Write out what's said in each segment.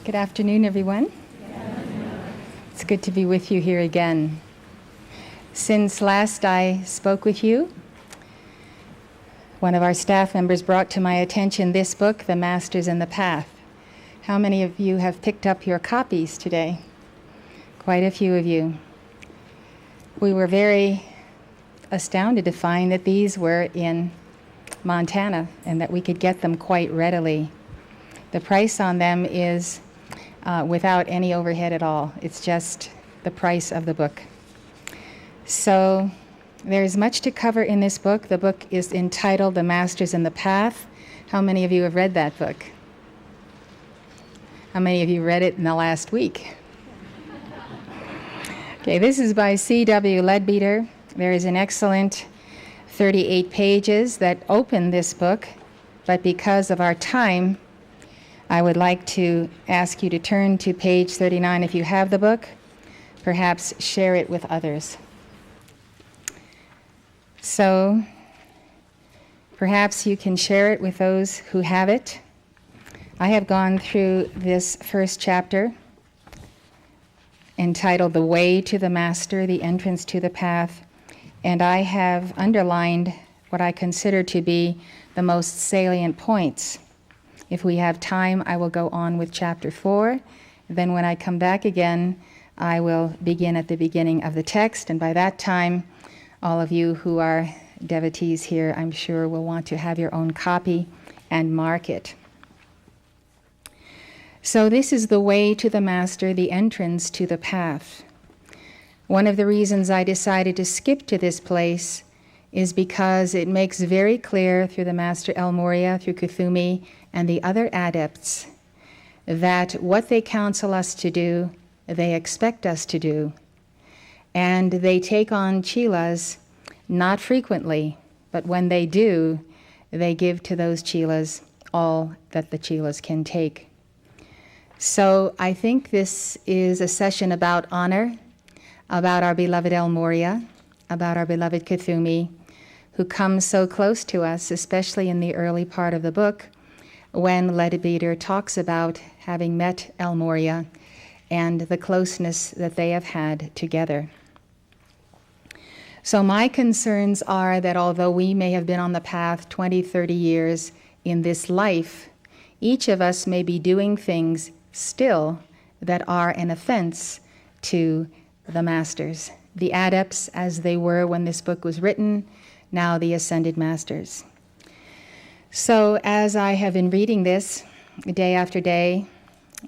Good afternoon, everyone. It's good to be with you here again. Since last I spoke with you, one of our staff members brought to my attention this book, The Masters and the Path. How many of you have picked up your copies today? Quite a few of you. We were very astounded to find that these were in Montana and that we could get them quite readily. The price on them is without any overhead at all. It's just the price of the book. So there's much to cover in this book. The book is entitled The Masters and the Path. How many of you have read that book? How many of you read it in the last week? Okay, this is by C.W. Leadbeater. There is an excellent 38 pages that open this book, but because of our time, I would like to ask you to turn to page 39 if you have the book. Perhaps share it with others. So, perhaps you can share it with those who have it. I have gone through this first chapter entitled The Way to the Master, the Entrance to the Path, and I have underlined what I consider to be the most salient points. If we have time, I will go on with chapter 4. Then when I come back again, I will begin at the beginning of the text, and by that time, all of you who are devotees here, I'm sure, will want to have your own copy and mark it. So this is the way to the Master, the entrance to the path. One of the reasons I decided to skip to this place is because it makes very clear through the Master El Morya, through Kuthumi, and the other adepts, that what they counsel us to do, they expect us to do. And they take on Chilas not frequently, but when they do, they give to those Chilas all that the Chilas can take. So I think this is a session about honor, about our beloved El Morya, about our beloved Kuthumi, who comes so close to us, especially in the early part of the book, when Leadbeater talks about having met El Morya and the closeness that they have had together. So my concerns are that although we may have been on the path 20, 30 years in this life, each of us may be doing things still that are an offense to the Masters, the adepts as they were when this book was written, now the Ascended Masters. So as I have been reading this day after day,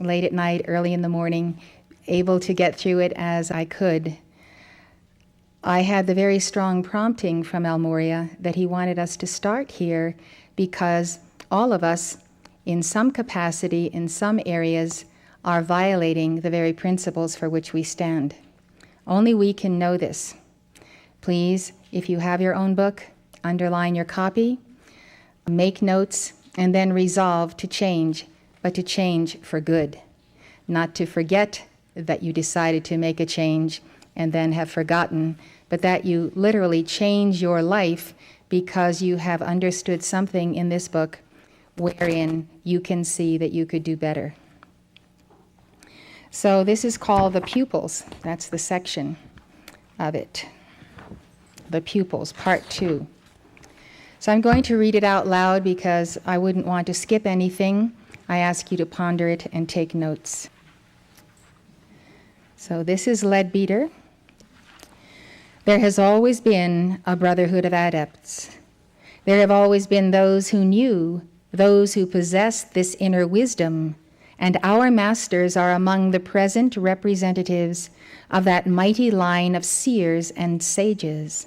late at night, early in the morning, able to get through it as I could, I had the very strong prompting from El Morya that he wanted us to start here because all of us, in some capacity, in some areas, are violating the very principles for which we stand. Only we can know this. Please, if you have your own book, underline your copy, make notes, and then resolve to change, but to change for good. Not to forget that you decided to make a change and then have forgotten, but that you literally change your life because you have understood something in this book wherein you can see that you could do better. So this is called the pupils. That's the section of it. The pupils, part 2. So I'm going to read it out loud because I wouldn't want to skip anything. I ask you to ponder it and take notes. So this is Leadbeater. There has always been a brotherhood of adepts. There have always been those who knew, those who possessed this inner wisdom, and our masters are among the present representatives of that mighty line of seers and sages.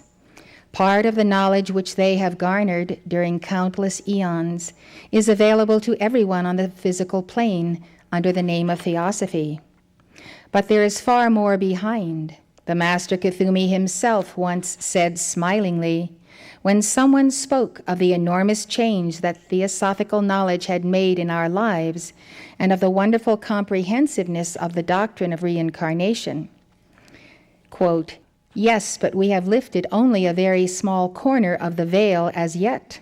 Part of the knowledge which they have garnered during countless eons is available to everyone on the physical plane under the name of theosophy. But there is far more behind. The Master Kuthumi himself once said smilingly, when someone spoke of the enormous change that theosophical knowledge had made in our lives and of the wonderful comprehensiveness of the doctrine of reincarnation, quote, "Yes, but we have lifted only a very small corner of the veil as yet.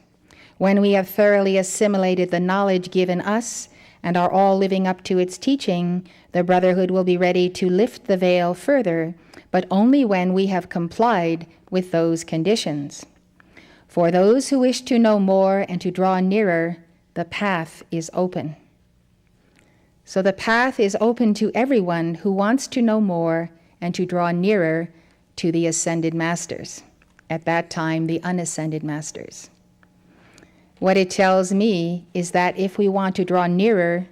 When we have thoroughly assimilated the knowledge given us and are all living up to its teaching, the Brotherhood will be ready to lift the veil further, but only when we have complied with those conditions. For those who wish to know more and to draw nearer, the path is open. So the path is open to everyone who wants to know more and to draw nearer to the ascended masters. At that time, the unascended masters. What it tells me is that if we want to draw nearer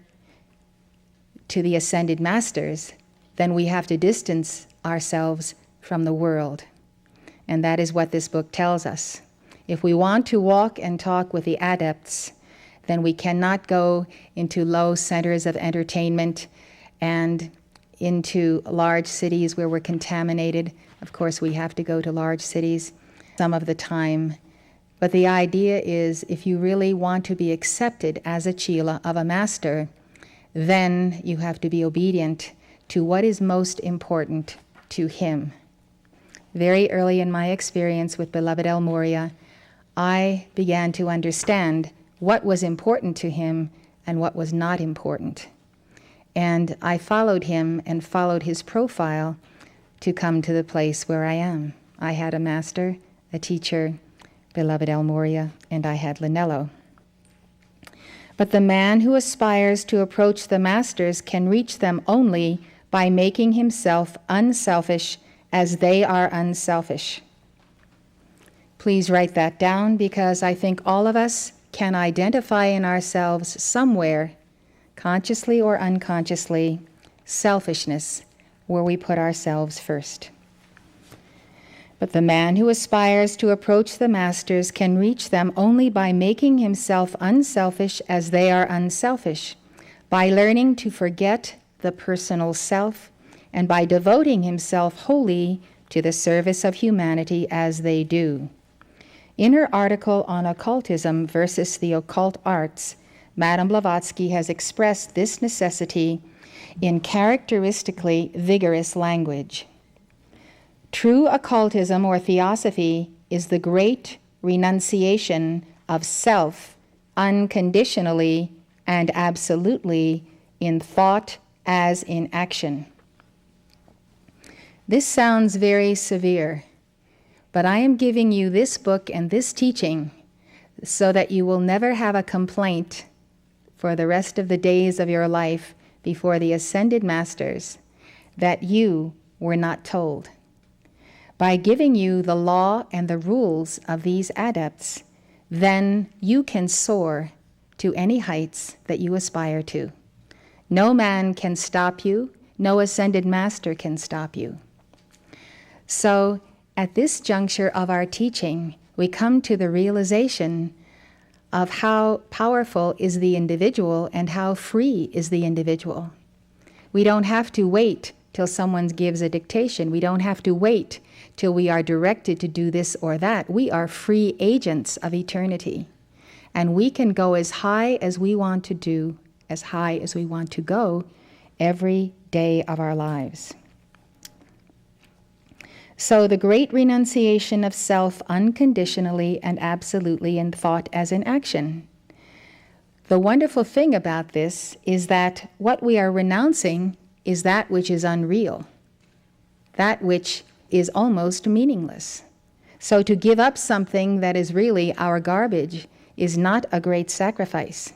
to the ascended masters, then we have to distance ourselves from the world. And that is what this book tells us. If we want to walk and talk with the adepts, then we cannot go into low centers of entertainment and into large cities where we're contaminated. Of course, we have to go to large cities some of the time. But the idea is, if you really want to be accepted as a Chila of a master, then you have to be obedient to what is most important to him. Very early in my experience with beloved El Morya, I began to understand what was important to him and what was not important. And I followed him and followed his profile to come to the place where I am. I had a master, a teacher, beloved El Morya, and I had Linello. But the man who aspires to approach the masters can reach them only by making himself unselfish as they are unselfish. Please write that down, because I think all of us can identify in ourselves somewhere, consciously or unconsciously, selfishness, where we put ourselves first. But the man who aspires to approach the masters can reach them only by making himself unselfish as they are unselfish, by learning to forget the personal self, and by devoting himself wholly to the service of humanity as they do. In her article on occultism versus the occult arts, Madame Blavatsky has expressed this necessity in characteristically vigorous language. True occultism or theosophy is the great renunciation of self unconditionally and absolutely in thought as in action. This sounds very severe, but I am giving you this book and this teaching so that you will never have a complaint for the rest of the days of your life before the ascended masters that you were not told. By giving you the law and the rules of these adepts, then you can soar to any heights that you aspire to. No man can stop you, no ascended master can stop you. So, at this juncture of our teaching, we come to the realization of how powerful is the individual and how free is the individual. We don't have to wait till someone gives a dictation. We don't have to wait till we are directed to do this or that. We are free agents of eternity. And we can go as high as we want to do, as high as we want to go, every day of our lives. So the great renunciation of self unconditionally and absolutely in thought as in action. The wonderful thing about this is that what we are renouncing is that which is unreal, that which is almost meaningless. So to give up something that is really our garbage is not a great sacrifice.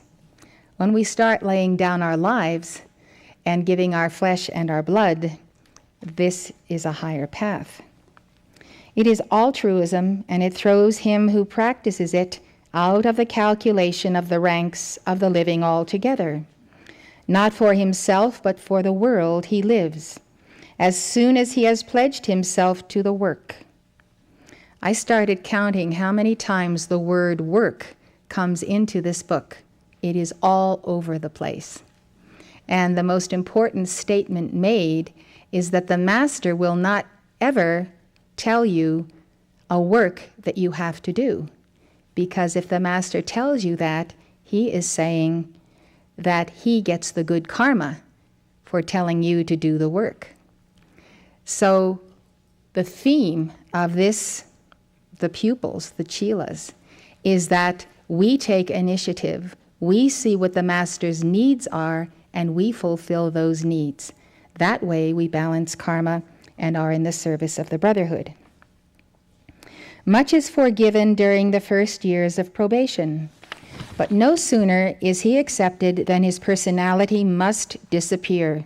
When we start laying down our lives and giving our flesh and our blood, this is a higher path. It is altruism, and it throws him who practices it out of the calculation of the ranks of the living altogether. Not for himself, but for the world he lives, as soon as he has pledged himself to the work. I started counting how many times the word work comes into this book. It is all over the place. And the most important statement made is that the master will not ever tell you a work that you have to do. Because if the master tells you that, he is saying that he gets the good karma for telling you to do the work. So the theme of this, the pupils, the Chilas, is that we take initiative, We see what the Master's needs are, and we fulfill those needs. That way we balance karma and are in the service of the brotherhood. Much is forgiven during the first years of probation, but no sooner is he accepted than his personality must disappear,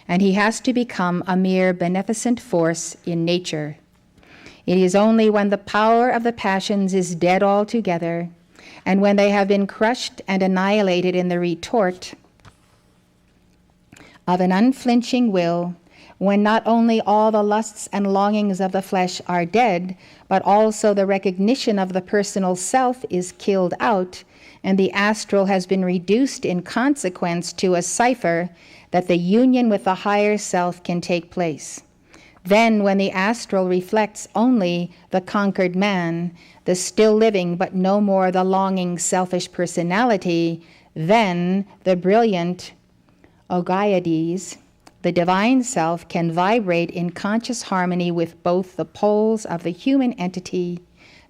and he has to become a mere beneficent force in nature. It is only when the power of the passions is dead altogether, and when they have been crushed and annihilated in the retort of an unflinching will, when not only all the lusts and longings of the flesh are dead, but also the recognition of the personal self is killed out, and the astral has been reduced in consequence to a cipher, that the union with the higher self can take place. Then, when the astral reflects only the conquered man, the still living but no more the longing selfish personality, then the brilliant Ogaiades, the divine self, can vibrate in conscious harmony with both the poles of the human entity,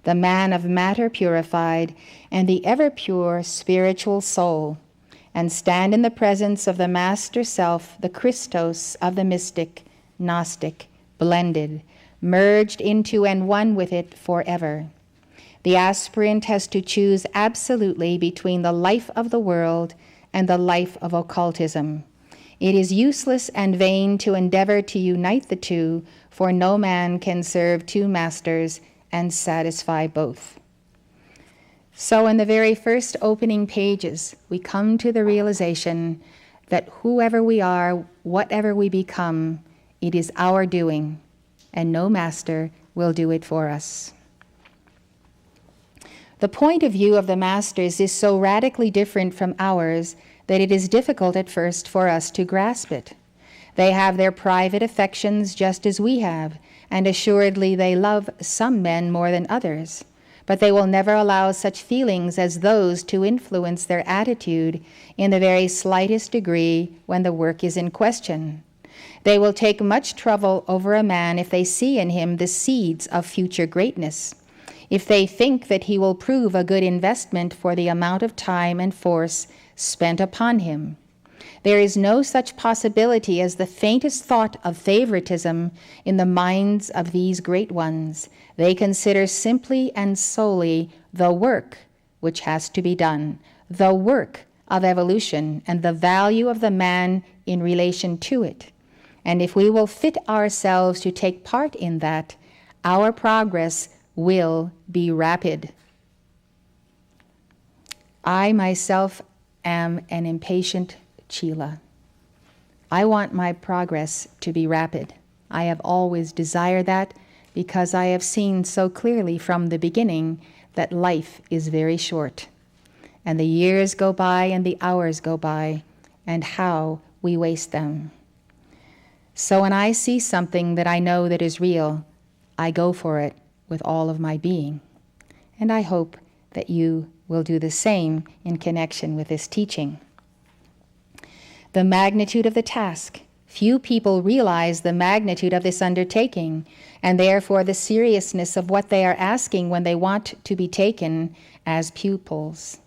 the man of matter purified, and the ever-pure spiritual soul, and stand in the presence of the Master Self, the Christos of the mystic, Gnostic, blended, merged into and one with it forever. The aspirant has to choose absolutely between the life of the world and the life of occultism. It is useless and vain to endeavor to unite the two, for no man can serve two masters and satisfy both. So in the very first opening pages, we come to the realization that whoever we are, whatever we become, it is our doing, and no master will do it for us. The point of view of the masters is so radically different from ours that it is difficult at first for us to grasp it. They have their private affections just as we have, and assuredly they love some men more than others, but they will never allow such feelings as those to influence their attitude in the very slightest degree when the work is in question. They will take much trouble over a man if they see in him the seeds of future greatness, if they think that he will prove a good investment for the amount of time and force spent upon him. There is no such possibility as the faintest thought of favoritism in the minds of these great ones. They consider simply and solely the work which has to be done, the work of evolution, and the value of the man in relation to it. And if we will fit ourselves to take part in that, our progress will be rapid. I myself am an impatient Chila. I want my progress to be rapid. I have always desired that because I have seen so clearly from the beginning that life is very short. And the years go by and the hours go by, and how we waste them. So when I see something that I know that is real, I go for it with all of my being. And I hope that you will do the same in connection with this teaching. The magnitude of the task. Few people realize the magnitude of this undertaking, and therefore the seriousness of what they are asking when they want to be taken as pupils.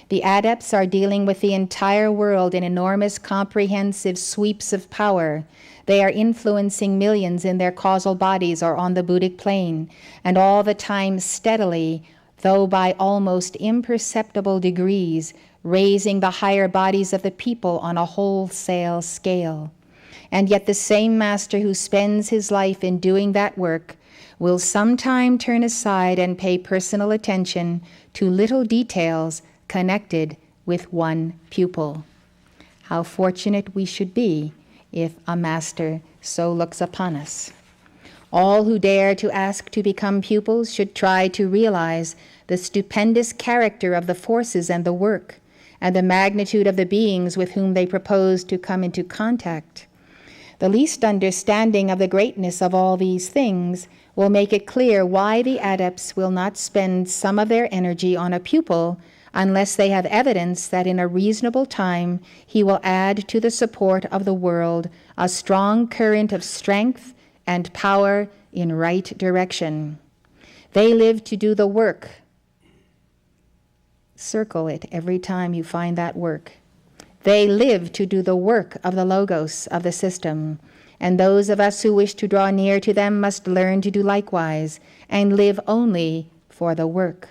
The adepts are dealing with the entire world in enormous comprehensive sweeps of power. They are influencing millions in their causal bodies or on the Buddhic plane, and all the time steadily, though by almost imperceptible degrees, raising the higher bodies of the people on a wholesale scale. And yet the same master who spends his life in doing that work will sometime turn aside and pay personal attention to little details connected with one pupil. How fortunate we should be if a master so looks upon us. All who dare to ask to become pupils should try to realize the stupendous character of the forces and the work, and the magnitude of the beings with whom they propose to come into contact. The least understanding of the greatness of all these things will make it clear why the adepts will not spend some of their energy on a pupil unless they have evidence that in a reasonable time he will add to the support of the world a strong current of strength and power in right direction. They live to do the work Circle it every time you find that work. They live to do the work of the logos of the system, and those of us who wish to draw near to them must learn to do likewise and live only for the work.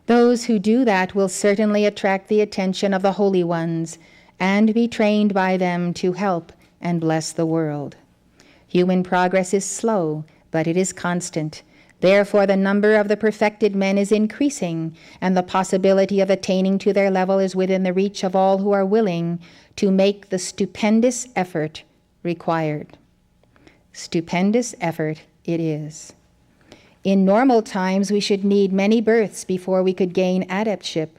Those who do that will certainly attract the attention of the holy ones and be trained by them to help and bless the world. Human progress is slow, but it is constant. Therefore, the number of the perfected men is increasing, and the possibility of attaining to their level is within the reach of all who are willing to make the stupendous effort required. Stupendous effort it is. In normal times, we should need many births before we could gain adeptship,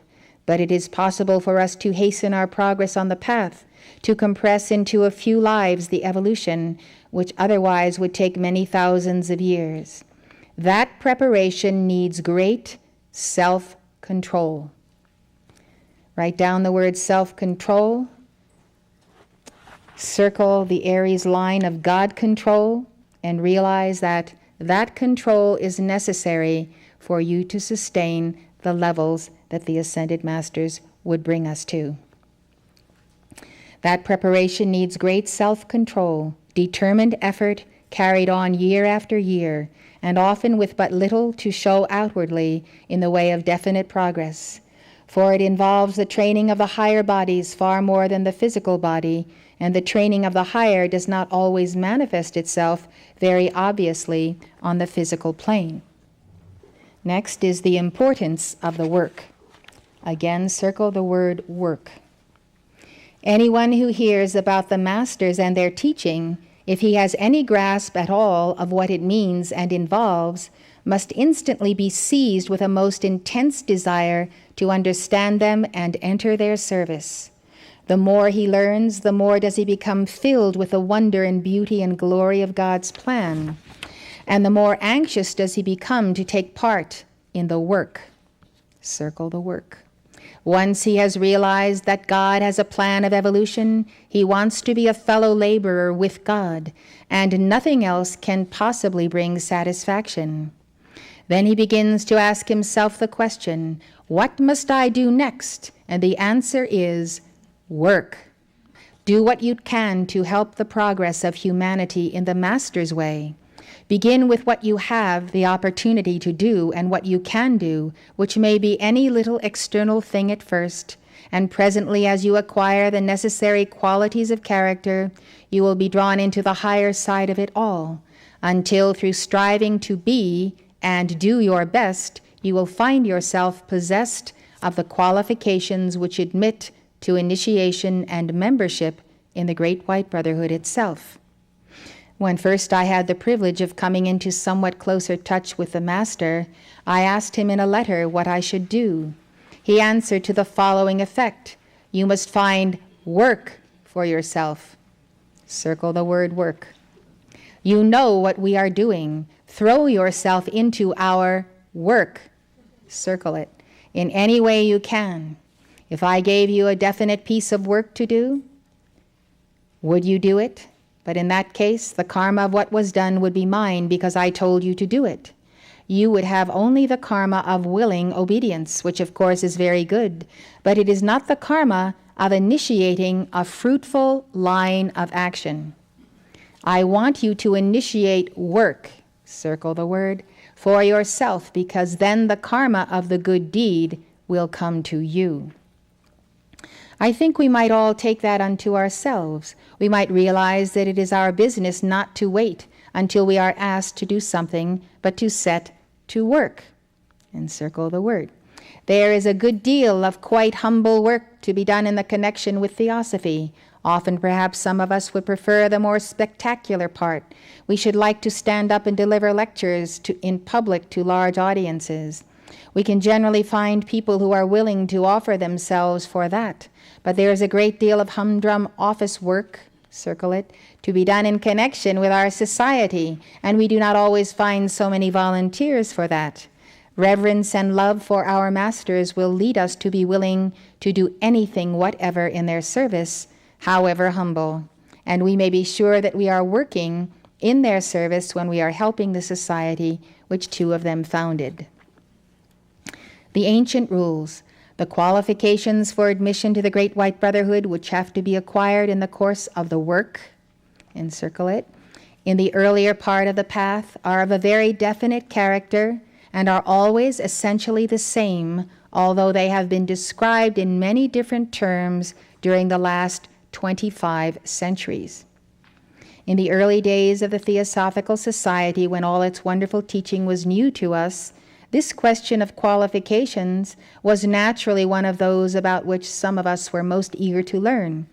but it is possible for us to hasten our progress on the path, to compress into a few lives the evolution, which otherwise would take many thousands of years. That preparation needs great self-control. Write down the word self-control. Circle the Aries line of God control and realize that that control is necessary for you to sustain the levels that the Ascended Masters would bring us to. That preparation needs great self-control, determined effort carried on year after year, and often with but little to show outwardly in the way of definite progress. For it involves the training of the higher bodies far more than the physical body, and the training of the higher does not always manifest itself very obviously on the physical plane. Next is the importance of the work. Again, circle the word work. Anyone who hears about the masters and their teaching, if he has any grasp at all of what it means and involves, must instantly be seized with a most intense desire to understand them and enter their service. The more he learns, the more does he become filled with the wonder and beauty and glory of God's plan, and the more anxious does he become to take part in the work. Circle the work. Once he has realized that God has a plan of evolution, he wants to be a fellow laborer with God, and nothing else can possibly bring satisfaction. Then he begins to ask himself the question, what must I do next? And the answer is, work. Do what you can to help the progress of humanity in the Master's way. Begin with what you have the opportunity to do and what you can do, which may be any little external thing at first, and presently as you acquire the necessary qualities of character, you will be drawn into the higher side of it all, until through striving to be and do your best, you will find yourself possessed of the qualifications which admit to initiation and membership in the Great White Brotherhood itself. When first I had the privilege of coming into somewhat closer touch with the Master, I asked him in a letter what I should do. He answered to the following effect, you must find work for yourself. Circle the word work. You know what we are doing. Throw yourself into our work. Circle it. In any way you can. If I gave you a definite piece of work to do, would you do it? But in that case, the karma of what was done would be mine because I told you to do it. You would have only the karma of willing obedience, which of course is very good, but it is not the karma of initiating a fruitful line of action. I want you to initiate work, circle the word, for yourself, because then the karma of the good deed will come to you. I think we might all take that unto ourselves. We might realize that it is our business not to wait until we are asked to do something, but to set to work. And circle the word. There is a good deal of quite humble work to be done in the connection with theosophy. Often perhaps some of us would prefer the more spectacular part. We should like to stand up and deliver lectures in public to large audiences. We can generally find people who are willing to offer themselves for that. But there is a great deal of humdrum office work, circle it, to be done in connection with our society, and we do not always find so many volunteers for that. Reverence and love for our masters will lead us to be willing to do anything whatever in their service, however humble, and we may be sure that we are working in their service when we are helping the society which two of them founded. The ancient rules, the qualifications for admission to the Great White Brotherhood, which have to be acquired in the course of the work, encircle it, in the earlier part of the path, are of a very definite character and are always essentially the same, although they have been described in many different terms during the last 25 centuries. In the early days of the Theosophical Society, when all its wonderful teaching was new to us, this question of qualifications was naturally one of those about which some of us were most eager to learn.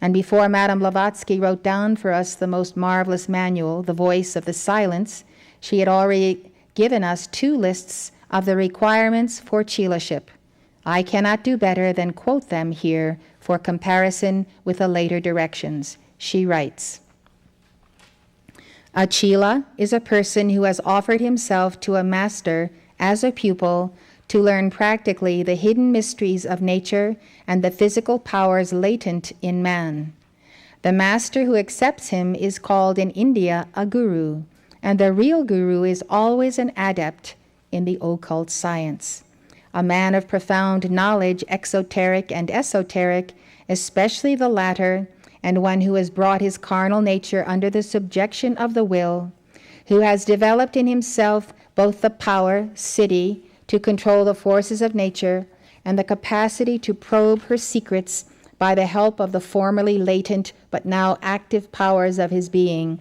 And before Madame Blavatsky wrote down for us the most marvelous manual, The Voice of the Silence, she had already given us 2 lists of the requirements for Chilaship. I cannot do better than quote them here for comparison with the later directions. She writes, "A Chila is a person who has offered himself to a master as a pupil to learn practically the hidden mysteries of nature and the physical powers latent in man. The master who accepts him is called in India a guru, and the real guru is always an adept in the occult science, a man of profound knowledge, exoteric and esoteric, especially the latter, and one who has brought his carnal nature under the subjection of the will, who has developed in himself both the power, siddhi, to control the forces of nature, and the capacity to probe her secrets by the help of the formerly latent but now active powers of his being.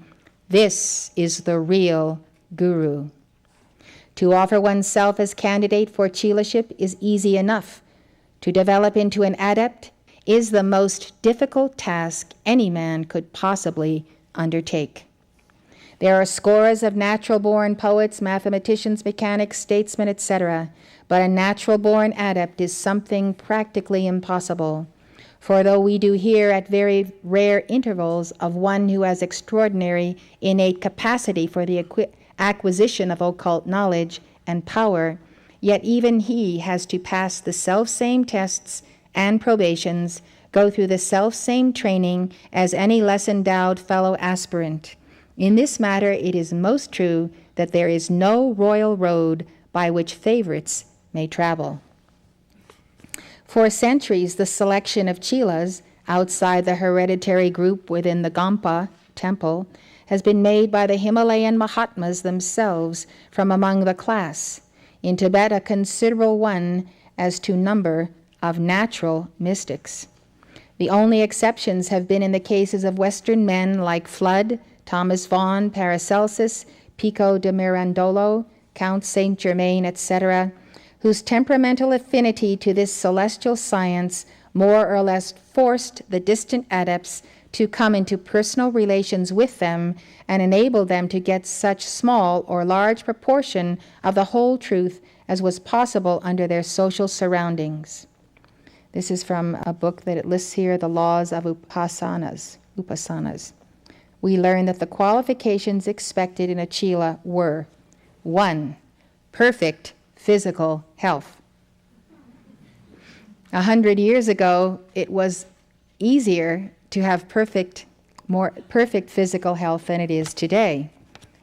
This is the real guru. To offer oneself as candidate for Chilaship is easy enough. To develop into an adept is the most difficult task any man could possibly undertake. There are scores of natural-born poets, mathematicians, mechanics, statesmen, etc., but a natural-born adept is something practically impossible. For though we do hear at very rare intervals of one who has extraordinary innate capacity for the acquisition of occult knowledge and power, yet even he has to pass the self-same tests and probations, go through the self-same training as any less endowed fellow aspirant. In this matter, it is most true that there is no royal road by which favorites may travel. For centuries, the selection of Chilas outside the hereditary group within the Gampa temple has been made by the Himalayan Mahatmas themselves from among the class. In Tibet, a considerable one as to number of natural mystics. The only exceptions have been in the cases of Western men like Flood, Thomas Vaughan, Paracelsus, Pico de Mirandolo, Count Saint Germain, etc., whose temperamental affinity to this celestial science more or less forced the distant adepts to come into personal relations with them and enabled them to get such small or large proportion of the whole truth as was possible under their social surroundings. This is from a book that it lists here, The Laws of Upasanas. We learn that the qualifications expected in a Chila were: 1, perfect physical health. 100 years ago, it was easier to have more perfect physical health than it is today,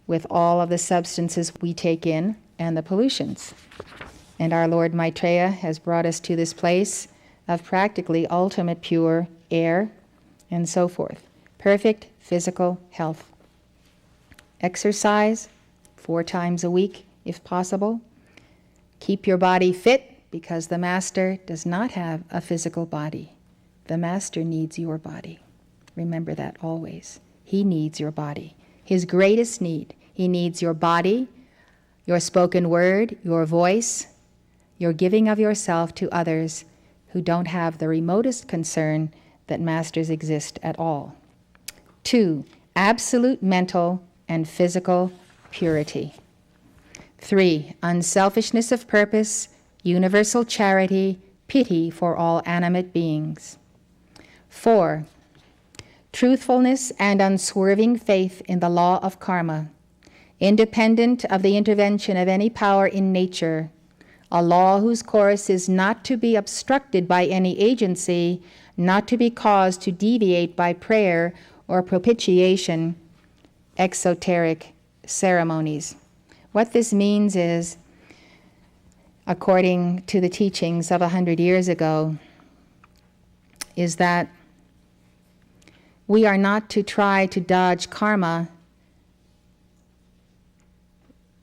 with all of the substances we take in and the pollutions. And our Lord Maitreya has brought us to this place of practically ultimate pure air and so forth. Perfect physical health. Exercise 4 times a week, if possible. Keep your body fit, because the Master does not have a physical body. The Master needs your body. Remember that always. He needs your body. His greatest need. He needs your body, your spoken word, your voice, your giving of yourself to others who don't have the remotest concern that masters exist at all. 2, absolute mental and physical purity. 3, unselfishness of purpose, universal charity, pity for all animate beings. 4, truthfulness and unswerving faith in the law of karma, independent of the intervention of any power in nature, a law whose course is not to be obstructed by any agency, not to be caused to deviate by prayer or propitiation, exoteric ceremonies. What this means is according to the teachings of 100 years ago, is that we are not to try to dodge karma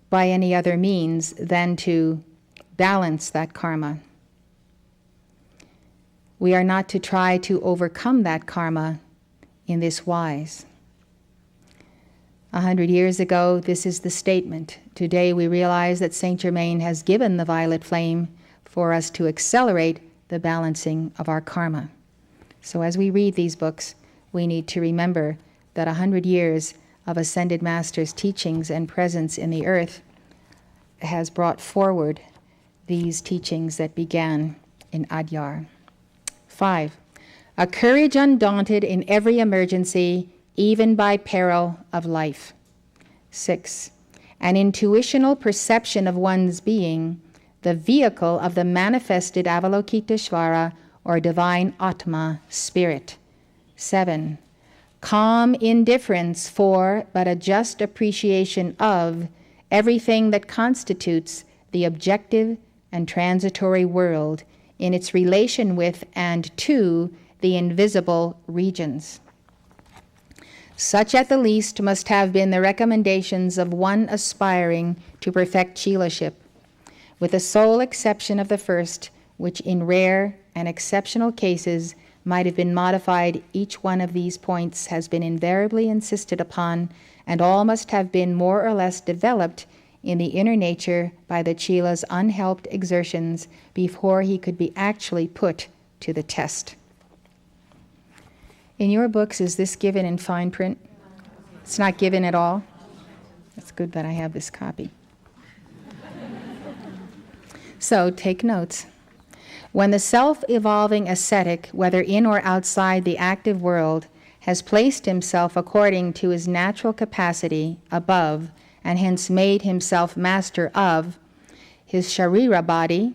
by any other means than to balance that karma. We are not to try to overcome that karma in this wise. 100 years ago, this is the statement. Today we realize that Saint Germain has given the violet flame for us to accelerate the balancing of our karma. So as we read these books, we need to remember that 100 years of Ascended Masters' teachings and presence in the earth has brought forward these teachings that began in Adyar. 5. A courage undaunted in every emergency, even by peril of life. 6. An intuitional perception of one's being, the vehicle of the manifested Avalokiteshvara or divine Atma spirit. 7. Calm indifference for, but a just appreciation of, everything that constitutes the objective and transitory world in its relation with and to the invisible regions. Such at the least must have been the recommendations of one aspiring to perfect Chilaship, with the sole exception of the first, which in rare and exceptional cases might have been modified. Each one of these points has been invariably insisted upon, and all must have been more or less developed in the inner nature by the Chila's unhelped exertions before he could be actually put to the test. In your books, is this given in fine print? It's not given at all? It's good that I have this copy. So take notes. When the self-evolving ascetic, whether in or outside the active world, has placed himself according to his natural capacity above, and hence made himself master of his sharira body,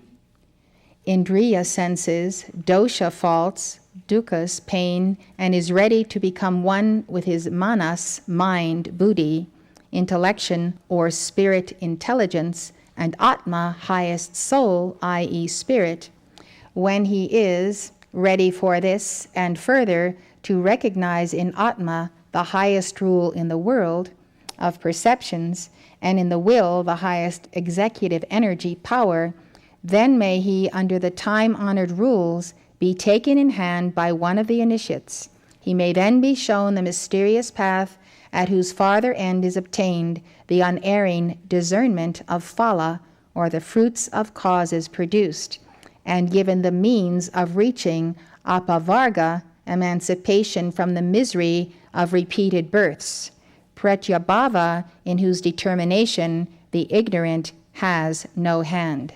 indriya senses, dosha faults, dukkha's pain, and is ready to become one with his manas, mind, buddhi, intellection or spirit intelligence, and atma, highest soul, i.e. spirit, when he is ready for this and further to recognize in atma the highest rule in the world of perceptions, and in the will the highest executive energy power, then may he, under the time-honored rules, be taken in hand by one of the initiates. He may then be shown the mysterious path at whose farther end is obtained the unerring discernment of phala, or the fruits of causes produced, and given the means of reaching apavarga, emancipation from the misery of repeated births, pratyabhava, in whose determination the ignorant has no hand.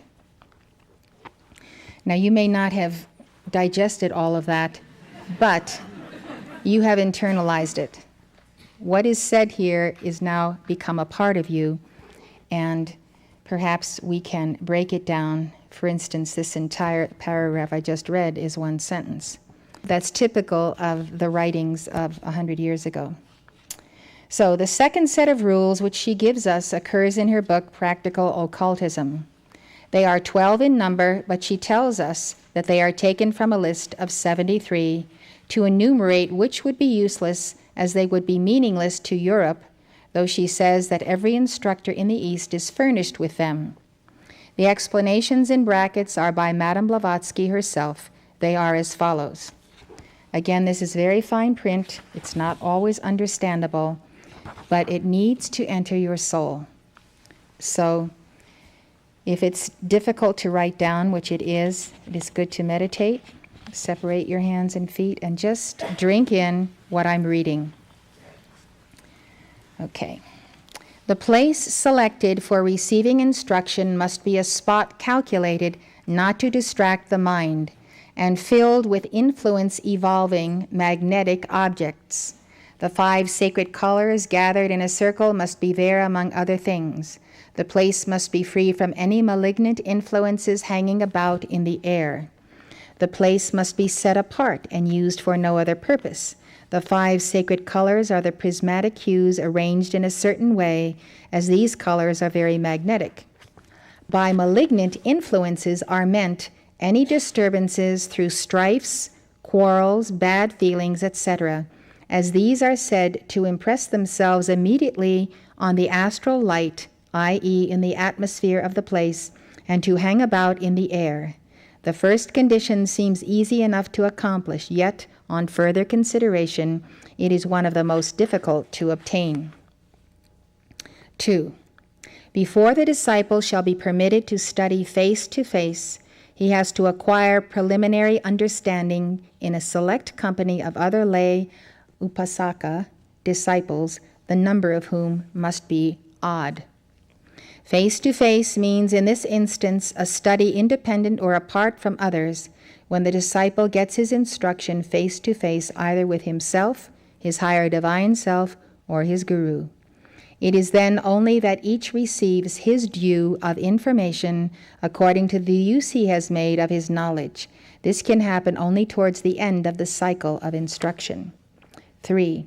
Now you may not have digested all of that, but you have internalized it. What is said here is now become a part of you, and perhaps we can break it down. For instance, this entire paragraph I just read is one sentence. That's typical of the writings of 100 years ago. So the second set of rules which she gives us occurs in her book, Practical Occultism. They are 12 in number, but she tells us that they are taken from a list of 73 to enumerate which would be useless as they would be meaningless to Europe, though she says that every instructor in the East is furnished with them. The explanations in brackets are by Madame Blavatsky herself. They are as follows. Again, this is very fine print. It's not always understandable, but it needs to enter your soul. So if it's difficult to write down, which it is good to meditate, separate your hands and feet, and just drink in what I'm reading. Okay. The place selected for receiving instruction must be a spot calculated not to distract the mind, and filled with influence-evolving magnetic objects. The 5 sacred colors gathered in a circle must be there among other things. The place must be free from any malignant influences hanging about in the air. The place must be set apart and used for no other purpose. The 5 sacred colors are the prismatic hues arranged in a certain way, as these colors are very magnetic. By malignant influences are meant any disturbances through strifes, quarrels, bad feelings, etc., as these are said to impress themselves immediately on the astral light, i.e., in the atmosphere of the place, and to hang about in the air. The first condition seems easy enough to accomplish, yet, on further consideration, it is one of the most difficult to obtain. 2. Before the disciple shall be permitted to study face to face, he has to acquire preliminary understanding in a select company of other lay upasaka disciples, the number of whom must be odd. Face to face means in this instance a study independent or apart from others, when the disciple gets his instruction face to face either with himself, his higher divine self, or his guru. It is then only that each receives his due of information according to the use he has made of his knowledge. This can happen only towards the end of the cycle of instruction. 3.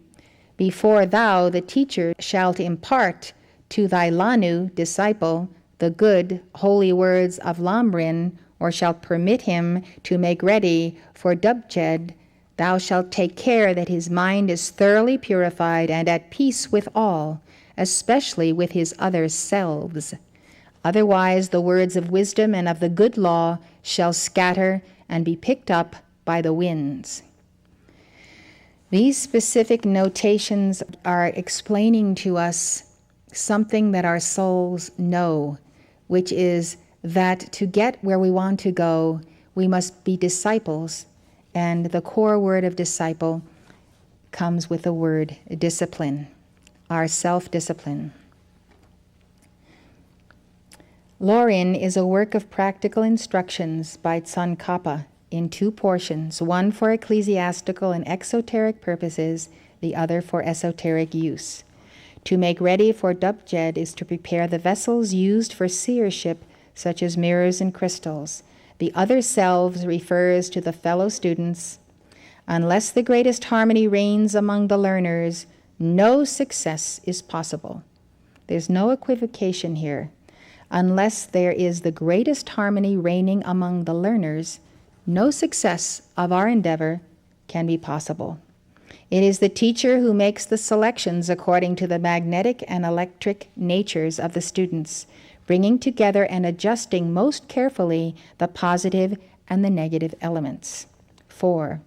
Before thou, the teacher, shalt impart to thy Lanu disciple the good, holy words of Lamrin, or shalt permit him to make ready for Dubched, thou shalt take care that his mind is thoroughly purified and at peace with all, especially with his other selves. Otherwise the words of wisdom and of the good law shall scatter and be picked up by the winds. These specific notations are explaining to us something that our souls know, which is that to get where we want to go, we must be disciples, and the core word of disciple comes with the word discipline, our self-discipline. Lorin is a work of practical instructions by Tsongkhapa in 2 portions, one for ecclesiastical and exoteric purposes, the other for esoteric use. To make ready for Dubched is to prepare the vessels used for seership, such as mirrors and crystals. The other selves refers to the fellow students. Unless the greatest harmony reigns among the learners, no success is possible. There's no equivocation here. Unless there is the greatest harmony reigning among the learners, no success of our endeavor can be possible. It is the teacher who makes the selections according to the magnetic and electric natures of the students, bringing together and adjusting most carefully the positive and the negative elements. 4.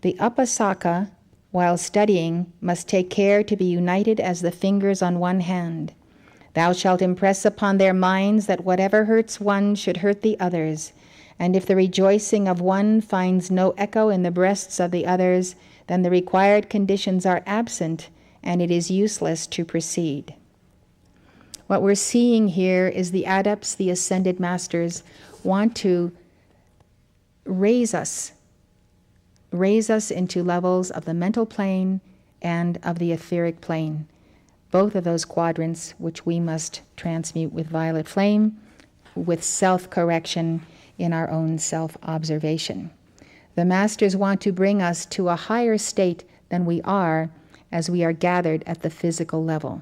The upasaka, while studying, must take care to be united as the fingers on one hand. Thou shalt impress upon their minds that whatever hurts one should hurt the others, and if the rejoicing of one finds no echo in the breasts of the others, then the required conditions are absent, and it is useless to proceed. What we're seeing here is the adepts, the ascended masters, want to raise us into levels of the mental plane and of the etheric plane, both of those quadrants which we must transmute with violet flame, with self-correction in our own self-observation. The masters want to bring us to a higher state than we are as we are gathered at the physical level.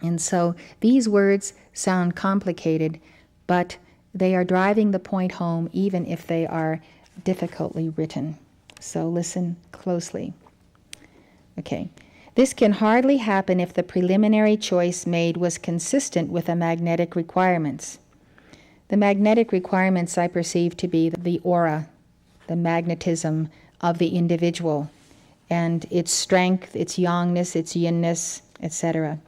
And so these words sound complicated, but they are driving the point home even if they are difficultly written. So listen closely. Okay. This can hardly happen if the preliminary choice made was consistent with the magnetic requirements. The magnetic requirements I perceive to be the aura, the magnetism of the individual, and its strength, its yangness, its yinness, etc.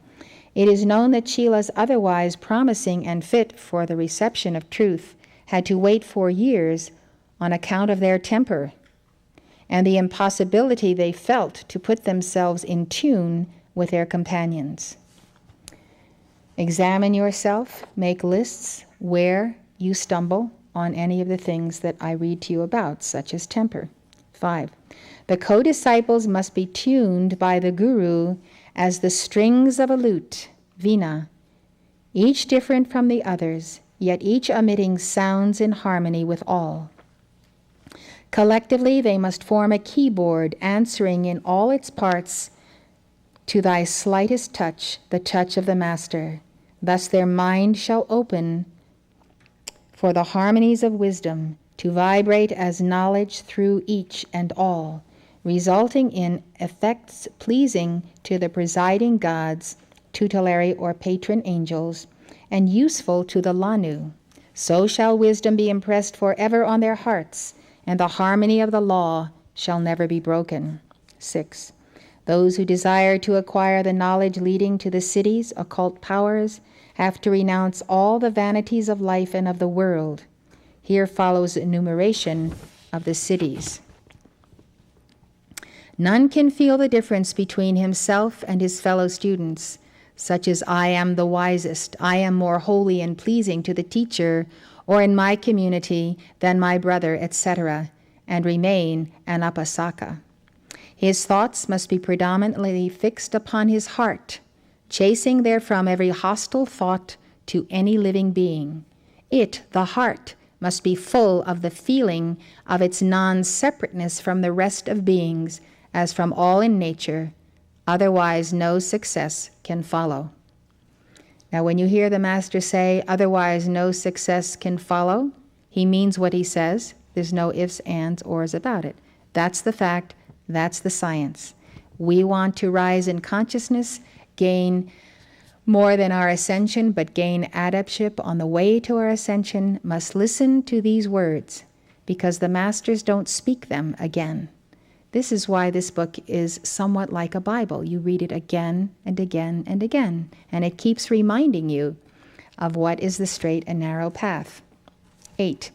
It is known that Chilas, otherwise promising and fit for the reception of truth, had to wait 4 years on account of their temper and the impossibility they felt to put themselves in tune with their companions. Examine yourself, make lists where you stumble on any of the things that I read to you about, such as temper. 5. The co-disciples must be tuned by the guru as the strings of a lute, vina, each different from the others, yet each emitting sounds in harmony with all. Collectively, they must form a keyboard answering in all its parts to thy slightest touch, the touch of the Master. Thus their mind shall open for the harmonies of wisdom to vibrate as knowledge through each and all, resulting in effects pleasing to the presiding gods, tutelary or patron angels, and useful to the Lanu. So shall wisdom be impressed forever on their hearts, and the harmony of the law shall never be broken. 6. Those who desire to acquire the knowledge leading to the city's occult powers have to renounce all the vanities of life and of the world. Here follows enumeration of the cities. None can feel the difference between himself and his fellow students, such as I am the wisest, I am more holy and pleasing to the teacher, or in my community than my brother, etc., and remain an upasaka. His thoughts must be predominantly fixed upon his heart, chasing therefrom every hostile thought to any living being. It, the heart, must be full of the feeling of its non-separateness from the rest of beings, as from all in nature, otherwise no success can follow. Now when you hear the Master say, otherwise no success can follow, he means what he says. There's no ifs, ands, ors about it. That's the fact. That's the science. We want to rise in consciousness, gain more than our ascension, but gain adeptship on the way to our ascension, must listen to these words, because the Masters don't speak them again. This is why this book is somewhat like a Bible. You read it again and again and again, and it keeps reminding you of what is the straight and narrow path. 8.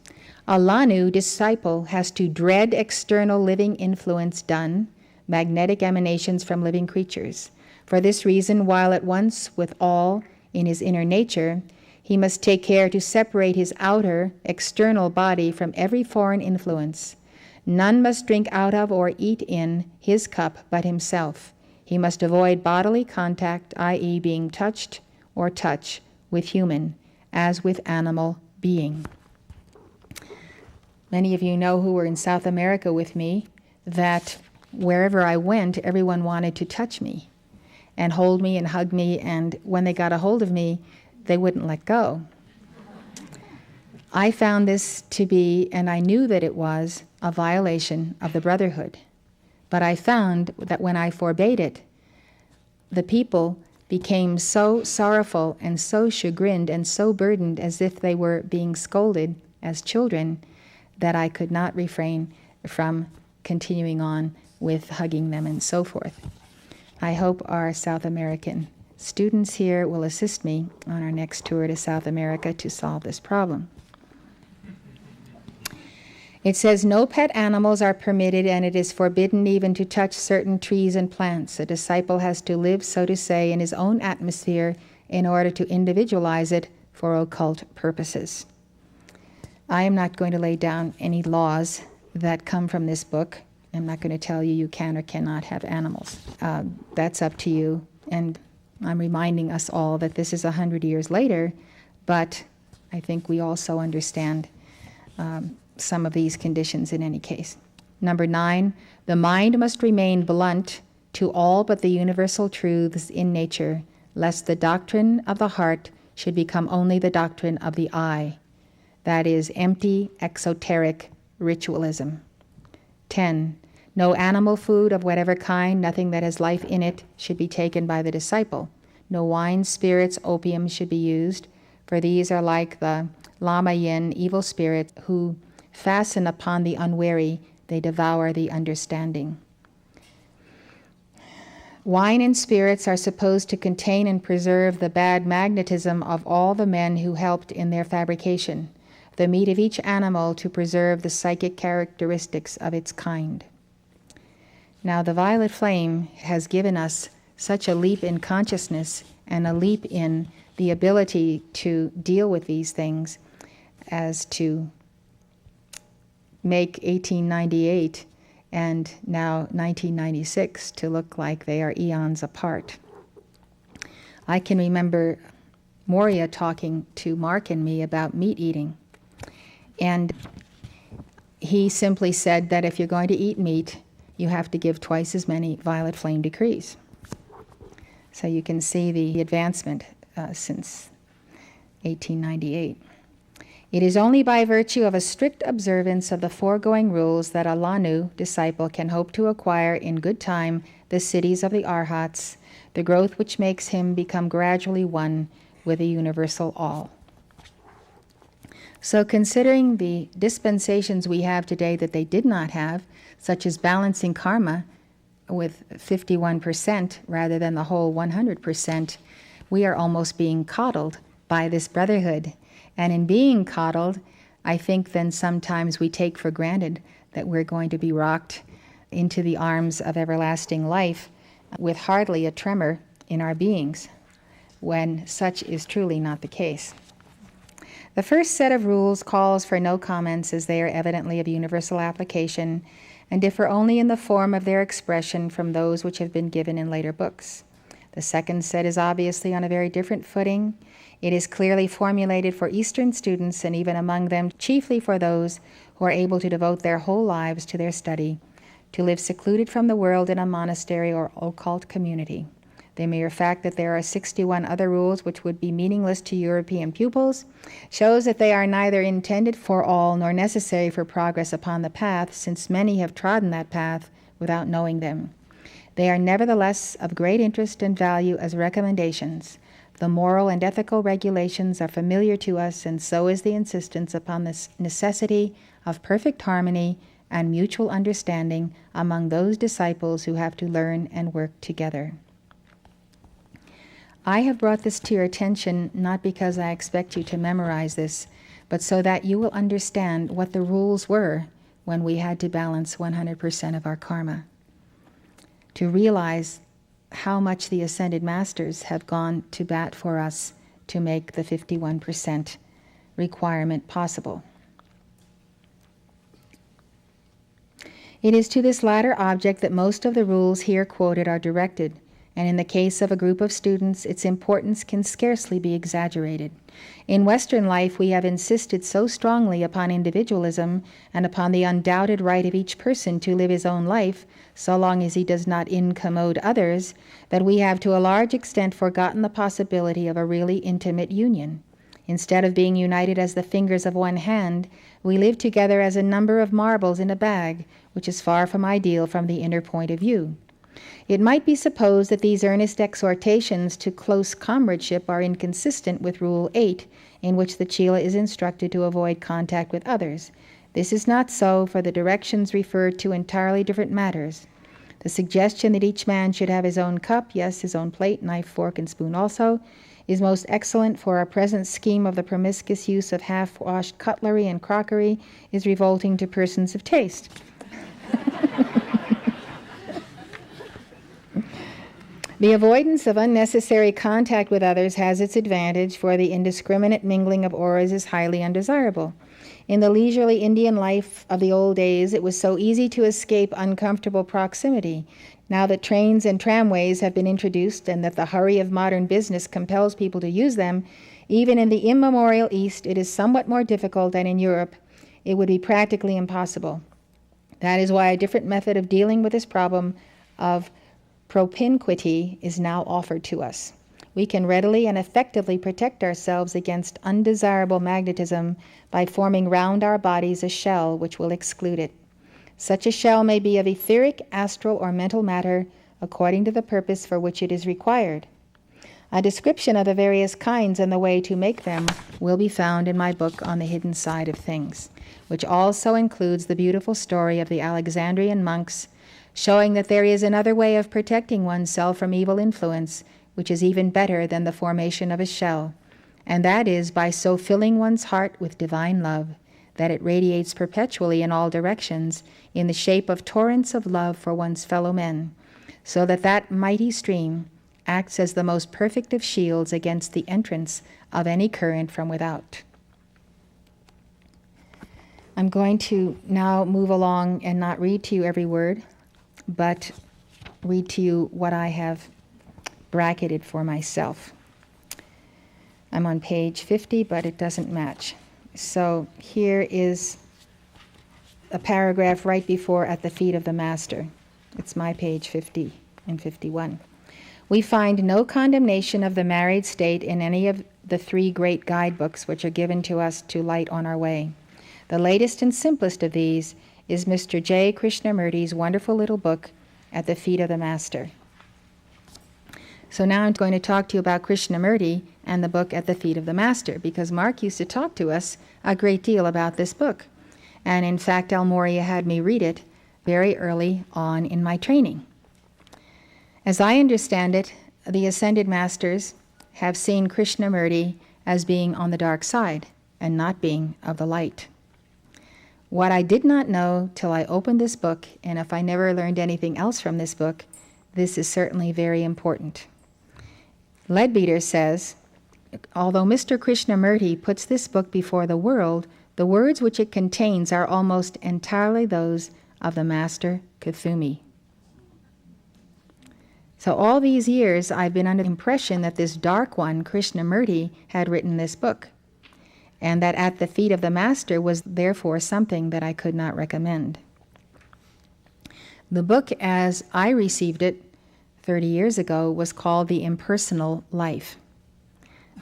A Lanu disciple has to dread external living influence done, magnetic emanations from living creatures. For this reason, while at once with all in his inner nature, he must take care to separate his outer, external body from every foreign influence. None must drink out of or eat in his cup but himself. He must avoid bodily contact, i.e. being touched or touch with human, as with animal being. Many of you know who were in South America with me that wherever I went, everyone wanted to touch me and hold me and hug me, and when they got a hold of me, they wouldn't let go. I found this to be, and I knew that it was, a violation of the brotherhood. But I found that when I forbade it, the people became so sorrowful and so chagrined and so burdened as if they were being scolded as children that I could not refrain from continuing on with hugging them and so forth. I hope our South American students here will assist me on our next tour to South America to solve this problem. It says, no pet animals are permitted, and it is forbidden even to touch certain trees and plants. A disciple has to live, so to say, in his own atmosphere in order to individualize it for occult purposes. I am not going to lay down any laws that come from this book. I'm not going to tell you you can or cannot have animals. That's up to you. And I'm reminding us all that this is 100 years later, but I think we also understand some of these conditions in any case. Number 9, the mind must remain blunt to all but the universal truths in nature, lest the doctrine of the heart should become only the doctrine of the eye. That is empty, exoteric ritualism. 10, no animal food of whatever kind, nothing that has life in it, should be taken by the disciple. No wine, spirits, opium should be used, for these are like the lama yin, evil spirits, who fasten upon the unwary, they devour the understanding. Wine and spirits are supposed to contain and preserve the bad magnetism of all the men who helped in their fabrication, the meat of each animal to preserve the psychic characteristics of its kind. Now the violet flame has given us such a leap in consciousness and a leap in the ability to deal with these things as to make 1898 and now 1996 to look like they are eons apart. I can remember Morya talking to Mark and me about meat eating. And he simply said that if you're going to eat meat, you have to give twice as many violet flame decrees. So you can see the advancement since 1898. It is only by virtue of a strict observance of the foregoing rules that a Lanu disciple can hope to acquire in good time the cities of the Arhats, the growth which makes him become gradually one with the universal all. So considering the dispensations we have today that they did not have, such as balancing karma with 51% rather than the whole 100%, we are almost being coddled by this brotherhood. And in being coddled, I think then sometimes we take for granted that we're going to be rocked into the arms of everlasting life with hardly a tremor in our beings, when such is truly not the case. The first set of rules calls for no comments, as they are evidently of universal application and differ only in the form of their expression from those which have been given in later books. The second set is obviously on a very different footing. It is clearly formulated for Eastern students, and even among them chiefly for those who are able to devote their whole lives to their study, to live secluded from the world in a monastery or occult community. The mere fact that there are 61 other rules which would be meaningless to European pupils shows that they are neither intended for all nor necessary for progress upon the path, since many have trodden that path without knowing them. They are nevertheless of great interest and value as recommendations. The moral and ethical regulations are familiar to us, and so is the insistence upon the necessity of perfect harmony and mutual understanding among those disciples who have to learn and work together. I have brought this to your attention not because I expect you to memorize this, but so that you will understand what the rules were when we had to balance 100% of our karma. To realize how much the Ascended Masters have gone to bat for us to make the 51% requirement possible. It is to this latter object that most of the rules here quoted are directed, and in the case of a group of students, its importance can scarcely be exaggerated. In Western life, we have insisted so strongly upon individualism and upon the undoubted right of each person to live his own life, so long as he does not incommode others, that we have to a large extent forgotten the possibility of a really intimate union. Instead of being united as the fingers of one hand, we live together as a number of marbles in a bag, which is far from ideal from the inner point of view. It might be supposed that these earnest exhortations to close comradeship are inconsistent with Rule 8, in which the Chila is instructed to avoid contact with others. This is not so, for the directions refer to entirely different matters. The suggestion that each man should have his own cup, yes, his own plate, knife, fork, and spoon also, is most excellent, for our present scheme of the promiscuous use of half-washed cutlery and crockery is revolting to persons of taste. The avoidance of unnecessary contact with others has its advantage, for the indiscriminate mingling of auras is highly undesirable. In the leisurely Indian life of the old days, it was so easy to escape uncomfortable proximity. Now that trains and tramways have been introduced and that the hurry of modern business compels people to use them, even in the immemorial East it is somewhat more difficult than in Europe. It would be practically impossible. That is why a different method of dealing with this problem of propinquity is now offered to us. We can readily and effectively protect ourselves against undesirable magnetism by forming round our bodies a shell which will exclude it. Such a shell may be of etheric, astral, or mental matter according to the purpose for which it is required. A description of the various kinds and the way to make them will be found in my book on the hidden side of things, which also includes the beautiful story of the Alexandrian monks, showing that there is another way of protecting oneself from evil influence, which is even better than the formation of a shell, and that is by so filling one's heart with divine love that it radiates perpetually in all directions in the shape of torrents of love for one's fellow men, so that that mighty stream acts as the most perfect of shields against the entrance of any current from without. I'm going to now move along and not read to you every word, but read to you what I have bracketed for myself. I'm on page 50, but it doesn't match. So here is a paragraph right before "at the feet of the Master." It's my page 50 and 51. We find no condemnation of the married state in any of the 3 great guidebooks which are given to us to light on our way. The latest and simplest of these is Mr. J. Krishnamurti's wonderful little book, At the Feet of the Master. So now I'm going to talk to you about Krishnamurti and the book At the Feet of the Master, because Mark used to talk to us a great deal about this book. And in fact, Morya had me read it very early on in my training. As I understand it, the Ascended Masters have seen Krishnamurti as being on the dark side and not being of the light. What I did not know till I opened this book, and if I never learned anything else from this book, this is certainly very important. Leadbeater says, although Mr. Krishnamurti puts this book before the world, the words which it contains are almost entirely those of the Master Kuthumi. So all these years I've been under the impression that this dark one, Krishnamurti, had written this book, and that At the Feet of the Master was therefore something that I could not recommend. The book, as I received it 30 years ago, was called The Impersonal Life.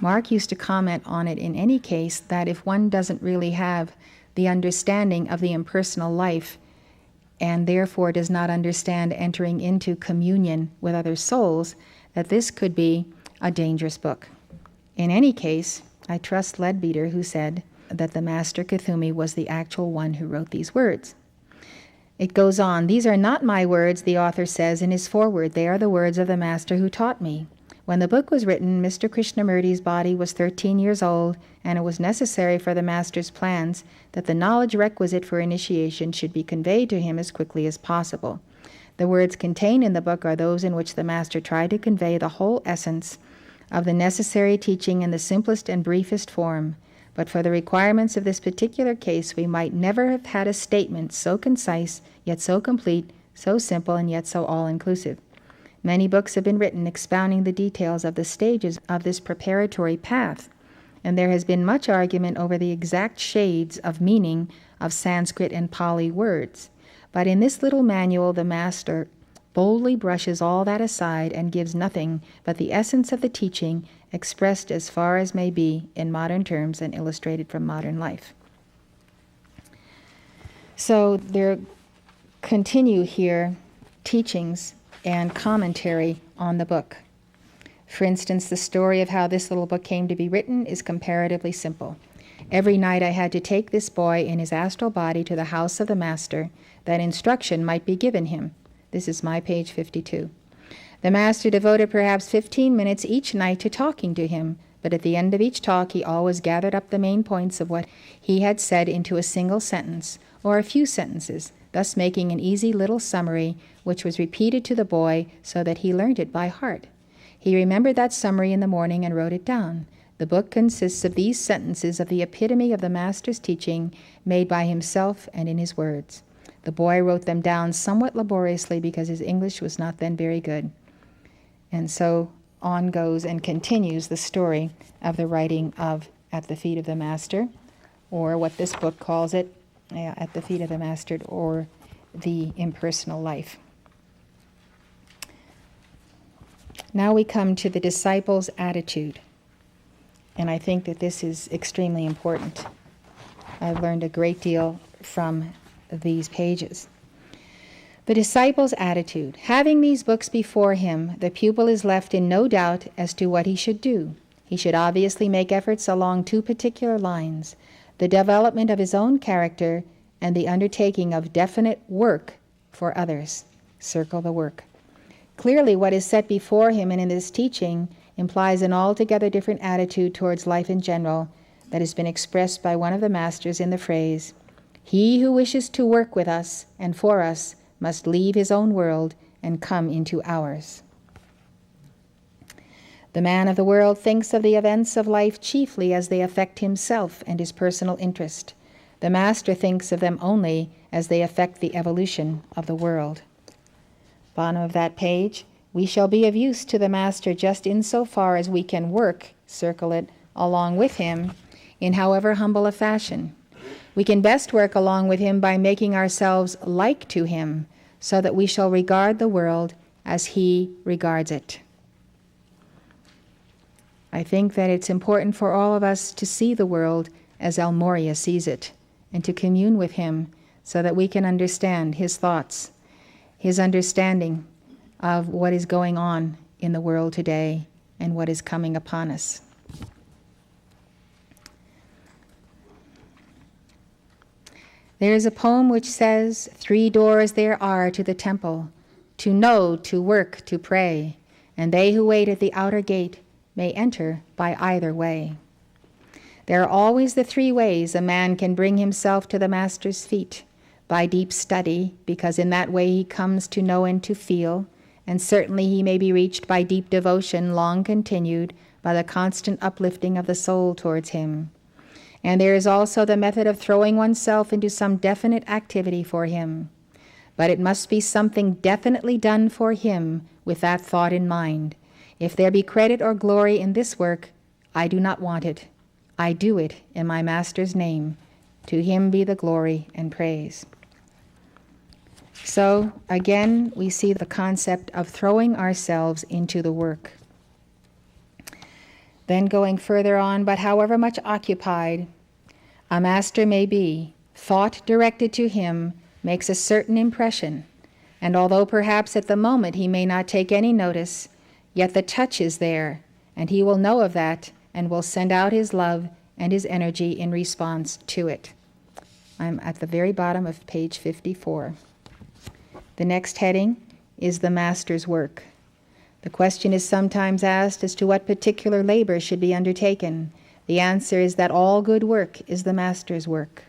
Mark used to comment on it in any case that if one doesn't really have the understanding of the impersonal life, and therefore does not understand entering into communion with other souls, that this could be a dangerous book. In any case, I trust Leadbeater, who said that the Master Kuthumi was the actual one who wrote these words. It goes on, "These are not my words," the author says in his foreword. "They are the words of the Master who taught me. When the book was written, Mr. Krishnamurti's body was 13 years old, and it was necessary for the Master's plans that the knowledge requisite for initiation should be conveyed to him as quickly as possible. The words contained in the book are those in which the Master tried to convey the whole essence of the necessary teaching in the simplest and briefest form. But for the requirements of this particular case, we might never have had a statement so concise, yet so complete, so simple, and yet so all-inclusive. Many books have been written expounding the details of the stages of this preparatory path, and there has been much argument over the exact shades of meaning of Sanskrit and Pali words. But in this little manual, the Master boldly brushes all that aside and gives nothing but the essence of the teaching, expressed as far as may be in modern terms and illustrated from modern life." So there continue here teachings and commentary on the book. For instance, the story of how this little book came to be written is comparatively simple. Every night I had to take this boy in his astral body to the house of the Master, that instruction might be given him. This is my page 52. The Master devoted perhaps 15 minutes each night to talking to him, but at the end of each talk he always gathered up the main points of what he had said into a single sentence, or a few sentences, thus making an easy little summary, which was repeated to the boy so that he learned it by heart. He remembered that summary in the morning and wrote it down. The book consists of these sentences of the epitome of the Master's teaching, made by himself and in his words. The boy wrote them down somewhat laboriously because his English was not then very good. And so on goes and continues the story of the writing of At the Feet of the Master, or what this book calls it, At the Feet of the Master, or The Impersonal Life. Now we come to the disciple's attitude, and I think that this is extremely important. I've learned a great deal from these pages. The disciple's attitude. Having these books before him, the pupil is left in no doubt as to what he should do. He should obviously make efforts along 2 particular lines: the development of his own character and the undertaking of definite work for others. Circle the work. Clearly, what is set before him and in this teaching implies an altogether different attitude towards life in general that has been expressed by one of the Masters in the phrase, "He who wishes to work with us and for us must leave his own world and come into ours." The man of the world thinks of the events of life chiefly as they affect himself and his personal interest. The Master thinks of them only as they affect the evolution of the world. Bottom of that page, we shall be of use to the Master just insofar as we can work, circle it, along with him in however humble a fashion. We can best work along with him by making ourselves like to him, so that we shall regard the world as he regards it. I think that it's important for all of us to see the world as El Morya sees it, and to commune with him so that we can understand his thoughts, his understanding of what is going on in the world today and what is coming upon us. There is a poem which says, 3 doors there are to the temple, to know, to work, to pray, and they who wait at the outer gate may enter by either way. There are always the 3 ways a man can bring himself to the Master's feet: by deep study, because in that way he comes to know and to feel, and certainly he may be reached by deep devotion, long continued, by the constant uplifting of the soul towards him. And there is also the method of throwing oneself into some definite activity for him. But it must be something definitely done for him with that thought in mind. If there be credit or glory in this work, I do not want it. I do it in my Master's name. To him be the glory and praise. So, again, we see the concept of throwing ourselves into the work. Then going further on, but however much occupied a master may be, thought directed to him makes a certain impression, and although perhaps at the moment he may not take any notice, yet the touch is there, and he will know of that and will send out his love and his energy in response to it. I'm at the very bottom of page 54. The next heading is the Master's work. The question is sometimes asked as to what particular labor should be undertaken. The answer is that all good work is the Master's work.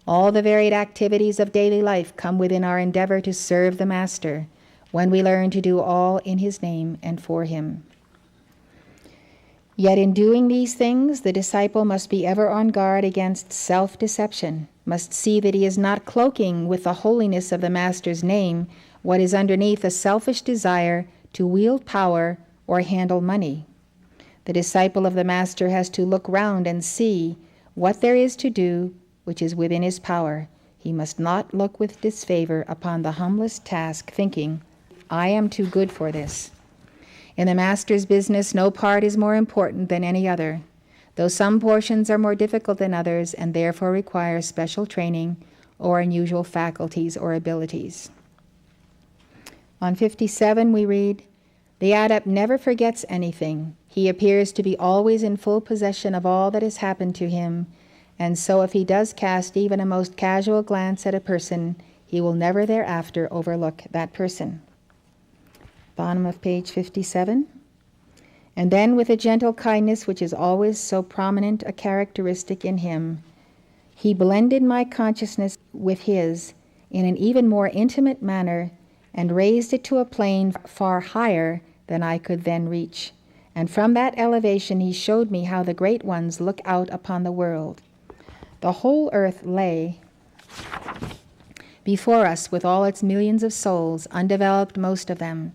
All the varied activities of daily life come within our endeavor to serve the Master, when we learn to do all in his name and for him. Yet in doing these things, the disciple must be ever on guard against self-deception, must see that he is not cloaking with the holiness of the Master's name what is underneath a selfish desire to wield power or handle money. The disciple of the Master has to look round and see what there is to do which is within his power. He must not look with disfavor upon the humblest task, thinking, I am too good for this. In the Master's business, no part is more important than any other, though some portions are more difficult than others and therefore require special training or unusual faculties or abilities. On 57 we read, the adept never forgets anything. He appears to be always in full possession of all that has happened to him, and so if he does cast even a most casual glance at a person, he will never thereafter overlook that person. Bottom of page 57. And then with a gentle kindness which is always so prominent a characteristic in him, he blended my consciousness with his in an even more intimate manner and raised it to a plane far higher than I could then reach. And from that elevation he showed me how the great ones look out upon the world. The whole earth lay before us with all its millions of souls, undeveloped most of them,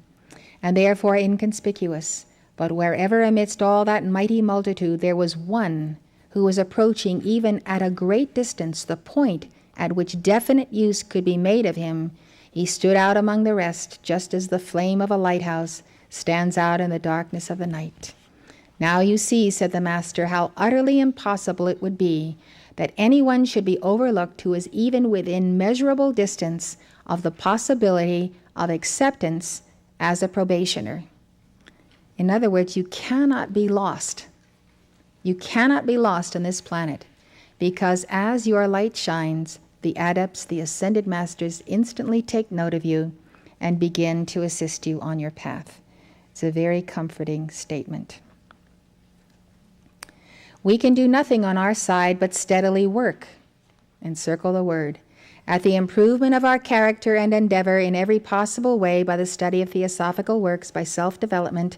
and therefore inconspicuous. But wherever amidst all that mighty multitude there was one who was approaching even at a great distance the point at which definite use could be made of him, he stood out among the rest, just as the flame of a lighthouse stands out in the darkness of the night. Now you see, said the Master, how utterly impossible it would be that anyone should be overlooked who is even within measurable distance of the possibility of acceptance as a probationer. In other words, you cannot be lost. You cannot be lost on this planet, because as your light shines, the adepts, the ascended masters, instantly take note of you and begin to assist you on your path. It's a very comforting statement. We can do nothing on our side but steadily work, encircle the word, at the improvement of our character and endeavor in every possible way by the study of theosophical works, by self-development,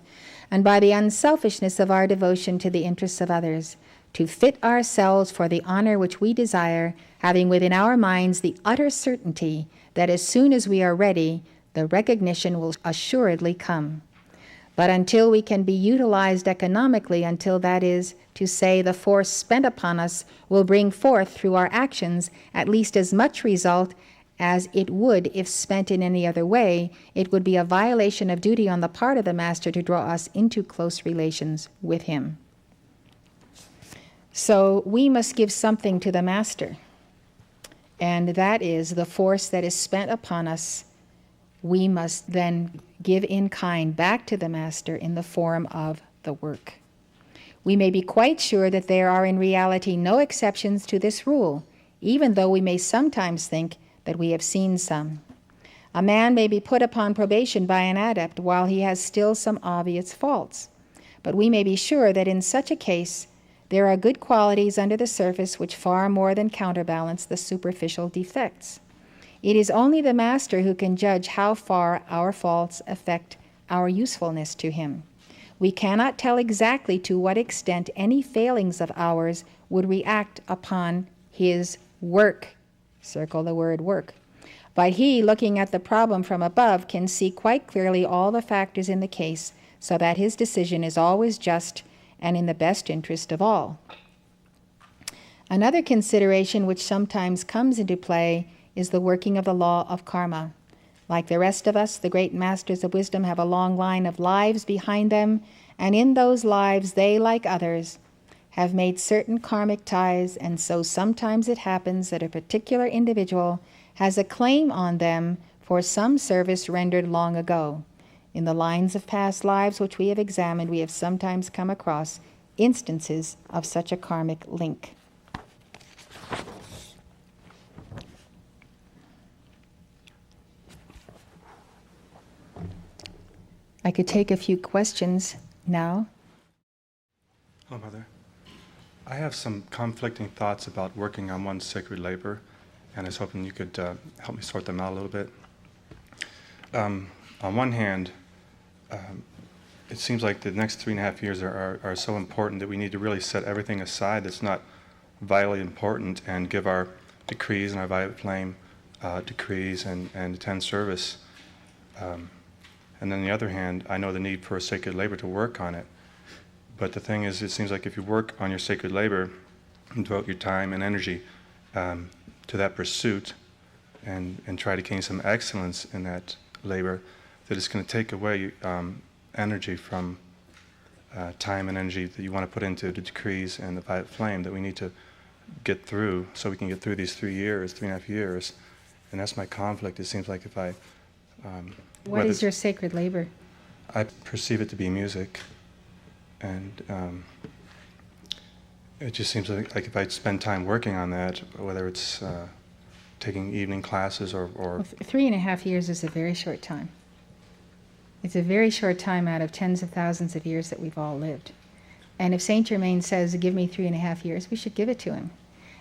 and by the unselfishness of our devotion to the interests of others, to fit ourselves for the honor which we desire, having within our minds the utter certainty that as soon as we are ready, the recognition will assuredly come. But until we can be utilized economically, until that is to say the force spent upon us will bring forth through our actions at least as much result as it would if spent in any other way. It would be a violation of duty on the part of the Master to draw us into close relations with him. So we must give something to the Master, and that is the force that is spent upon us. We must then give in kind back to the Master in the form of the work. We may be quite sure that there are in reality no exceptions to this rule, even though we may sometimes think that we have seen some. A man may be put upon probation by an adept while he has still some obvious faults, but we may be sure that in such a case there are good qualities under the surface which far more than counterbalance the superficial defects. It is only the Master who can judge how far our faults affect our usefulness to him. We cannot tell exactly to what extent any failings of ours would react upon his work. Circle the word work. But he, looking at the problem from above, can see quite clearly all the factors in the case, so that his decision is always just and in the best interest of all. Another consideration which sometimes comes into play is the working of the law of karma. Like the rest of us, the great masters of wisdom have a long line of lives behind them, and in those lives they, like others, have made certain karmic ties, and so sometimes it happens that a particular individual has a claim on them for some service rendered long ago. In the lines of past lives which we have examined, we have sometimes come across instances of such a karmic link. I could take a few questions now. Hello, Mother. I have some conflicting thoughts about working on one's sacred labor, and I was hoping you could help me sort them out a little bit. On one hand, it seems like the next 3.5 years are so important that we need to really set everything aside that's not vitally important and give our decrees and our violet flame decrees and attend service. And then on the other hand, I know the need for a sacred labor to work on it. But the thing is, it seems like if you work on your sacred labor and devote your time and energy to that pursuit and try to gain some excellence in that labor, that it's going to take away energy from time and energy that you want to put into the decrees and the violet flame that we need to get through so we can get through these 3.5 years. And that's my conflict. It seems like if I... what is your sacred labor? I perceive it to be music. And it just seems like if I spend time working on that, whether it's taking evening classes or... Well, 3.5 years is a very short time. It's a very short time out of tens of thousands of years that we've all lived. And if Saint Germain says, give me 3.5 years, we should give it to him.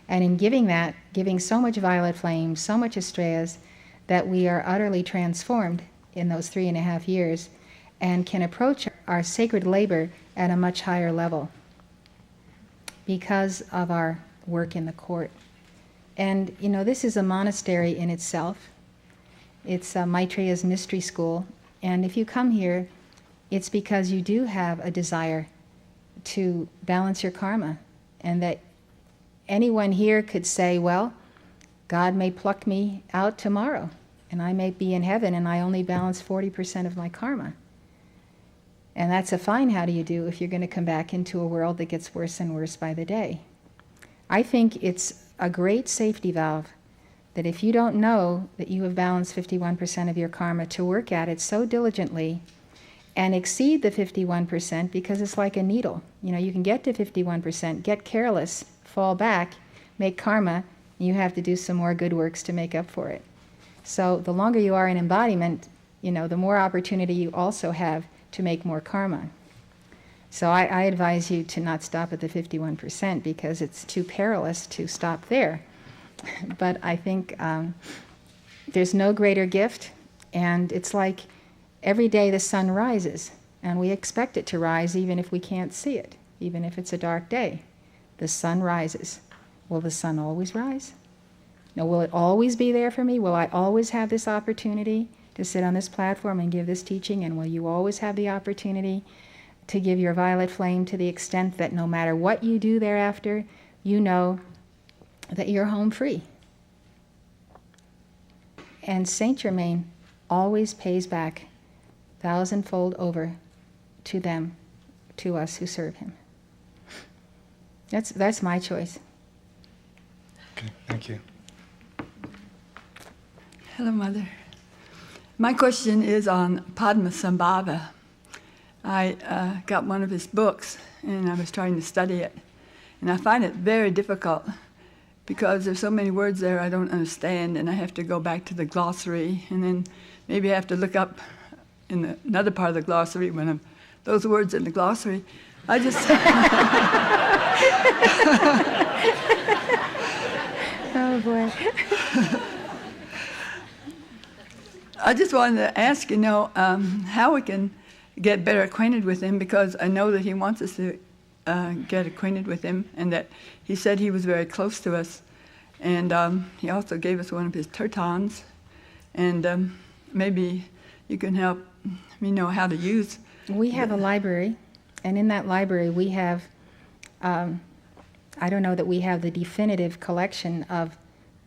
And in giving that, giving so much violet flame, so much estrellas, that we are utterly transformed in those 3.5 years and can approach our sacred labor at a much higher level because of our work in the court. And, you know, this is a monastery in itself. It's Maitreya's mystery school. And if you come here, it's because you do have a desire to balance your karma, and that anyone here could say, well, God may pluck me out tomorrow, and I may be in heaven, and I only balance 40% of my karma. And that's a fine how do you do if you're going to come back into a world that gets worse and worse by the day. I think it's a great safety valve that if you don't know that you have balanced 51% of your karma, to work at it so diligently and exceed the 51%, because it's like a needle. You know, you can get to 51%, get careless, fall back, make karma, and you have to do some more good works to make up for it. So the longer you are in embodiment, you know, the more opportunity you also have to make more karma. So I advise you to not stop at the 51% because it's too perilous to stop there. But I think there's no greater gift, and it's like every day the sun rises, and we expect it to rise even if we can't see it, even if it's a dark day. The sun rises. Will the sun always rise? No, will it always be there for me? Will I always have this opportunity to sit on this platform and give this teaching? And will you always have the opportunity to give your violet flame to the extent that no matter what you do thereafter, you know that you're home free? And Saint Germain always pays back 1,000-fold over to them, to us who serve him. That's my choice. Okay, thank you. Hello, Mother. My question is on Padmasambhava. I got one of his books, and I was trying to study it. And I find it very difficult because there's so many words there I don't understand, and I have to go back to the glossary, and then maybe I have to look up in another part of the glossary when those words in the glossary. I just... Oh, boy. I just wanted to ask, how we can get better acquainted with him, because I know that he wants us to get acquainted with him, and that he said he was very close to us. And he also gave us one of his tertons, and maybe you can help me know how to use. We have a library, and in that library we have, I don't know that we have the definitive collection of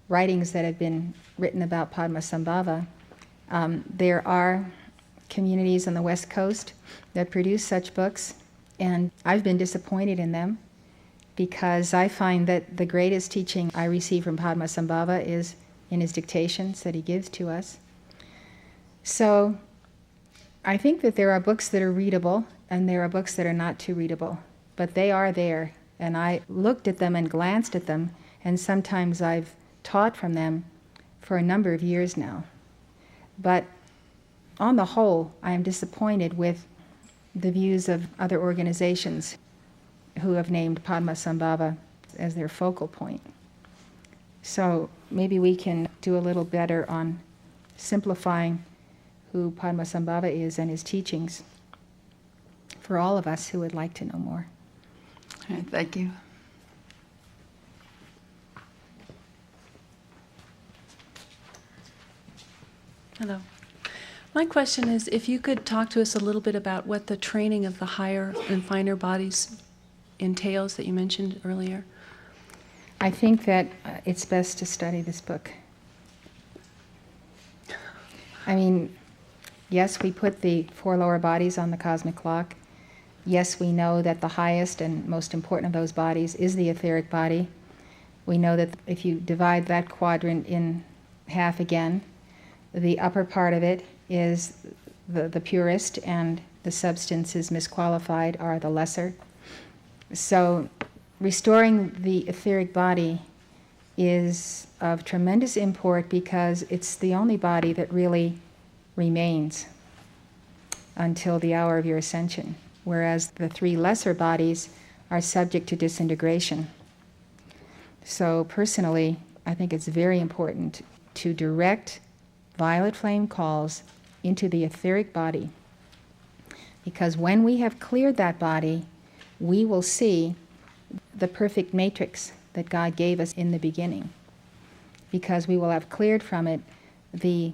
writings that have been written about Padmasambhava. There are communities on the West Coast that produce such books, and I've been disappointed in them because I find that the greatest teaching I receive from Padmasambhava is in his dictations that he gives to us. So I think that there are books that are readable and there are books that are not too readable, but they are there, and I looked at them and glanced at them, and sometimes I've taught from them for a number of years now. But on the whole, I am disappointed with the views of other organizations who have named Padmasambhava as their focal point. So maybe we can do a little better on simplifying who Padmasambhava is and his teachings for all of us who would like to know more. All right, thank you. Hello. My question is, if you could talk to us a little bit about what the training of the higher and finer bodies entails that you mentioned earlier. I think that it's best to study this book. I mean, yes, we put the 4 lower bodies on the cosmic clock. Yes, we know that the highest and most important of those bodies is the etheric body. We know that if you divide that quadrant in half again, the upper part of it is the purest, and the substances misqualified are the lesser. So restoring the etheric body is of tremendous import because it's the only body that really remains until the hour of your ascension, whereas the 3 lesser bodies are subject to disintegration. So personally, I think it's very important to direct violet flame calls into the etheric body, because when we have cleared that body, we will see the perfect matrix that God gave us in the beginning, because we will have cleared from it the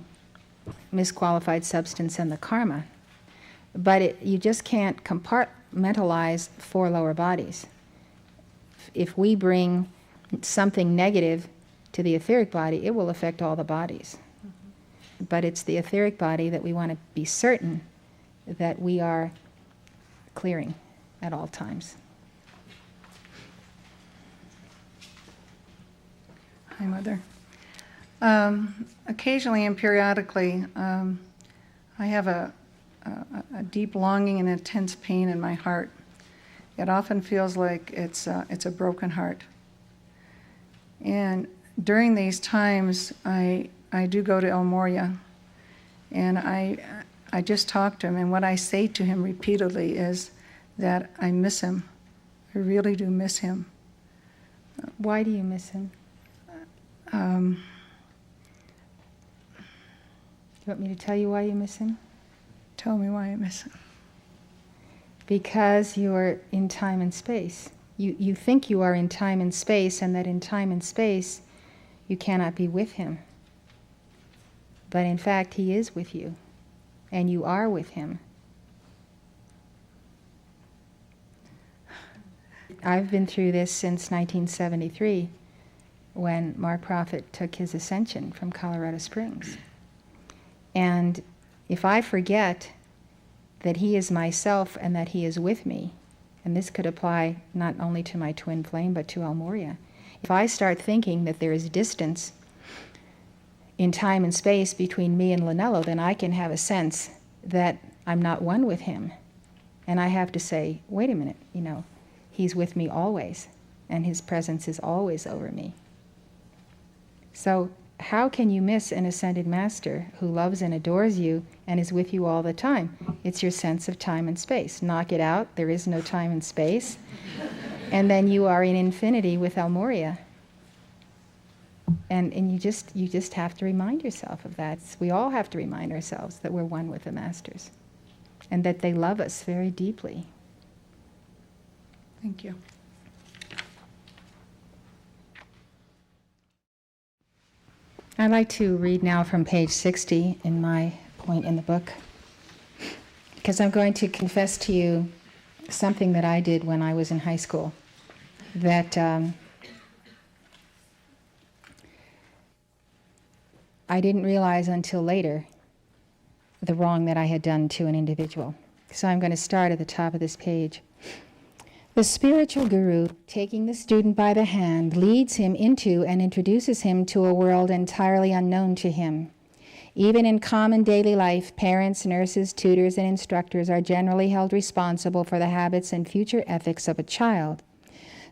misqualified substance and the karma. But you just can't compartmentalize 4 lower bodies. If we bring something negative to the etheric body, it will affect all the bodies. But it's the etheric body that we want to be certain that we are clearing at all times. Hi, Mother. Occasionally and periodically, I have a deep longing and intense pain in my heart. It often feels like it's a broken heart. And during these times, I do go to El Morya, and I just talk to him, and what I say to him repeatedly is that I miss him. I really do miss him. Why do you miss him? Do you want me to tell you why you miss him? Tell me why I miss him. Because you're in time and space. You think you are in time and space, and that in time and space you cannot be with him. But in fact, he is with you, and you are with him. I've been through this since 1973, when my prophet took his ascension from Colorado Springs. And if I forget that he is myself and that he is with me, and this could apply not only to my twin flame but to Morya, if I start thinking that there is distance in time and space between me and Lanello, then I can have a sense that I'm not one with him. And I have to say, wait a minute, he's with me always, and his presence is always over me. So how can you miss an ascended master who loves and adores you and is with you all the time? It's your sense of time and space. Knock it out, there is no time and space. And then you are in infinity with Morya. And you just have to remind yourself of that. We all have to remind ourselves that we're one with the masters and that they love us very deeply. Thank you. I'd like to read now from page 60 in my point in the book, because I'm going to confess to you something that I did when I was in high school that I didn't realize until later the wrong that I had done to an individual. So I'm going to start at the top of this page. The spiritual guru, taking the student by the hand, leads him into and introduces him to a world entirely unknown to him. Even in common daily life, parents, nurses, tutors, and instructors are generally held responsible for the habits and future ethics of a child.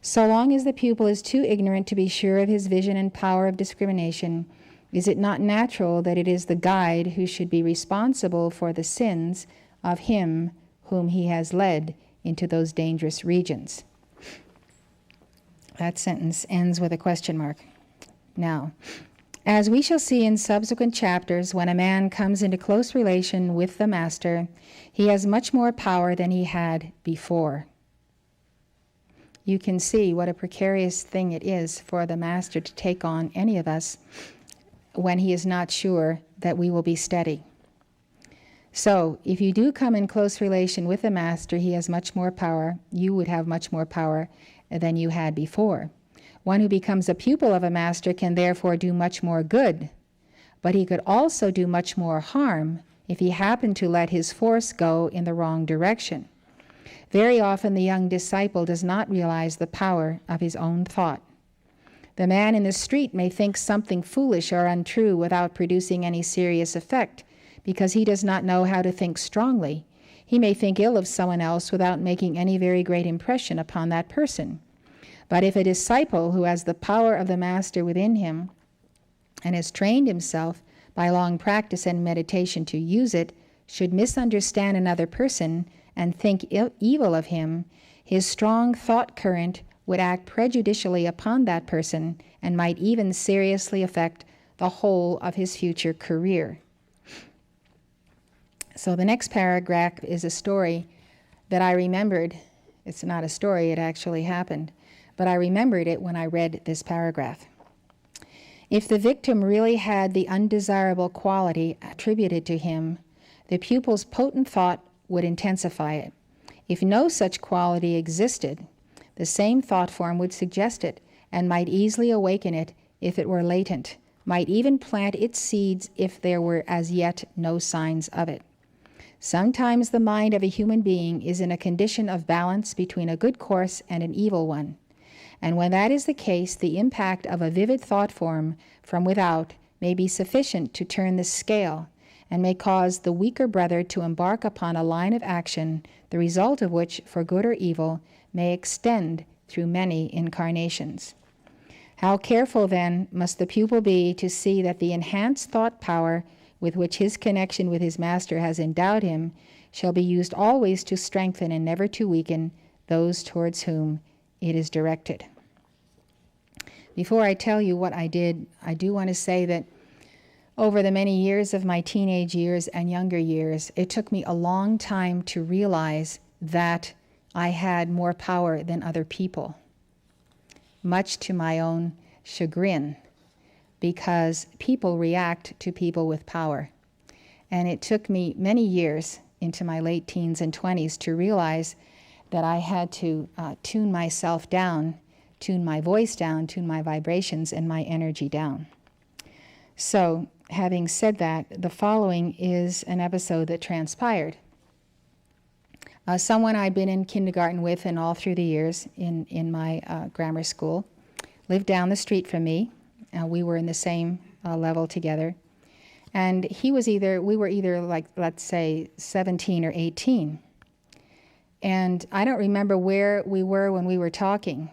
So long as the pupil is too ignorant to be sure of his vision and power of discrimination, is it not natural that it is the guide who should be responsible for the sins of him whom he has led into those dangerous regions? That sentence ends with a question mark. Now, as we shall see in subsequent chapters, when a man comes into close relation with the master, he has much more power than he had before. You can see what a precarious thing it is for the master to take on any of us when he is not sure that we will be steady. So, if you do come in close relation with the master, he has much more power. You would have much more power than you had before. One who becomes a pupil of a master can therefore do much more good, but he could also do much more harm if he happened to let his force go in the wrong direction. Very often the young disciple does not realize the power of his own thought. The man in the street may think something foolish or untrue without producing any serious effect, because he does not know how to think strongly. He may think ill of someone else without making any very great impression upon that person. But if a disciple who has the power of the master within him and has trained himself by long practice and meditation to use it, should misunderstand another person and think evil of him, his strong thought current would act prejudicially upon that person and might even seriously affect the whole of his future career. So the next paragraph is a story that I remembered. It's not a story, it actually happened. But I remembered it when I read this paragraph. If the victim really had the undesirable quality attributed to him, the pupil's potent thought would intensify it. If no such quality existed, the same thought form would suggest it and might easily awaken it if it were latent, might even plant its seeds if there were as yet no signs of it. Sometimes the mind of a human being is in a condition of balance between a good course and an evil one. And when that is the case, the impact of a vivid thought form from without may be sufficient to turn the scale and may cause the weaker brother to embark upon a line of action, the result of which, for good or evil, may extend through many incarnations. How careful, then, must the pupil be to see that the enhanced thought power with which his connection with his master has endowed him shall be used always to strengthen and never to weaken those towards whom it is directed. Before I tell you what I did, I do want to say that over the many years of my teenage years and younger years, it took me a long time to realize that I had more power than other people, much to my own chagrin, because people react to people with power. And it took me many years into my late teens and 20s to realize that I had to tune myself down, tune my voice down, tune my vibrations and my energy down. So having said that, the following is an episode that transpired. Someone I'd been in kindergarten with and all through the years in my grammar school lived down the street from me. We were in the same level together. And we were either like, let's say, 17 or 18. And I don't remember where we were when we were talking,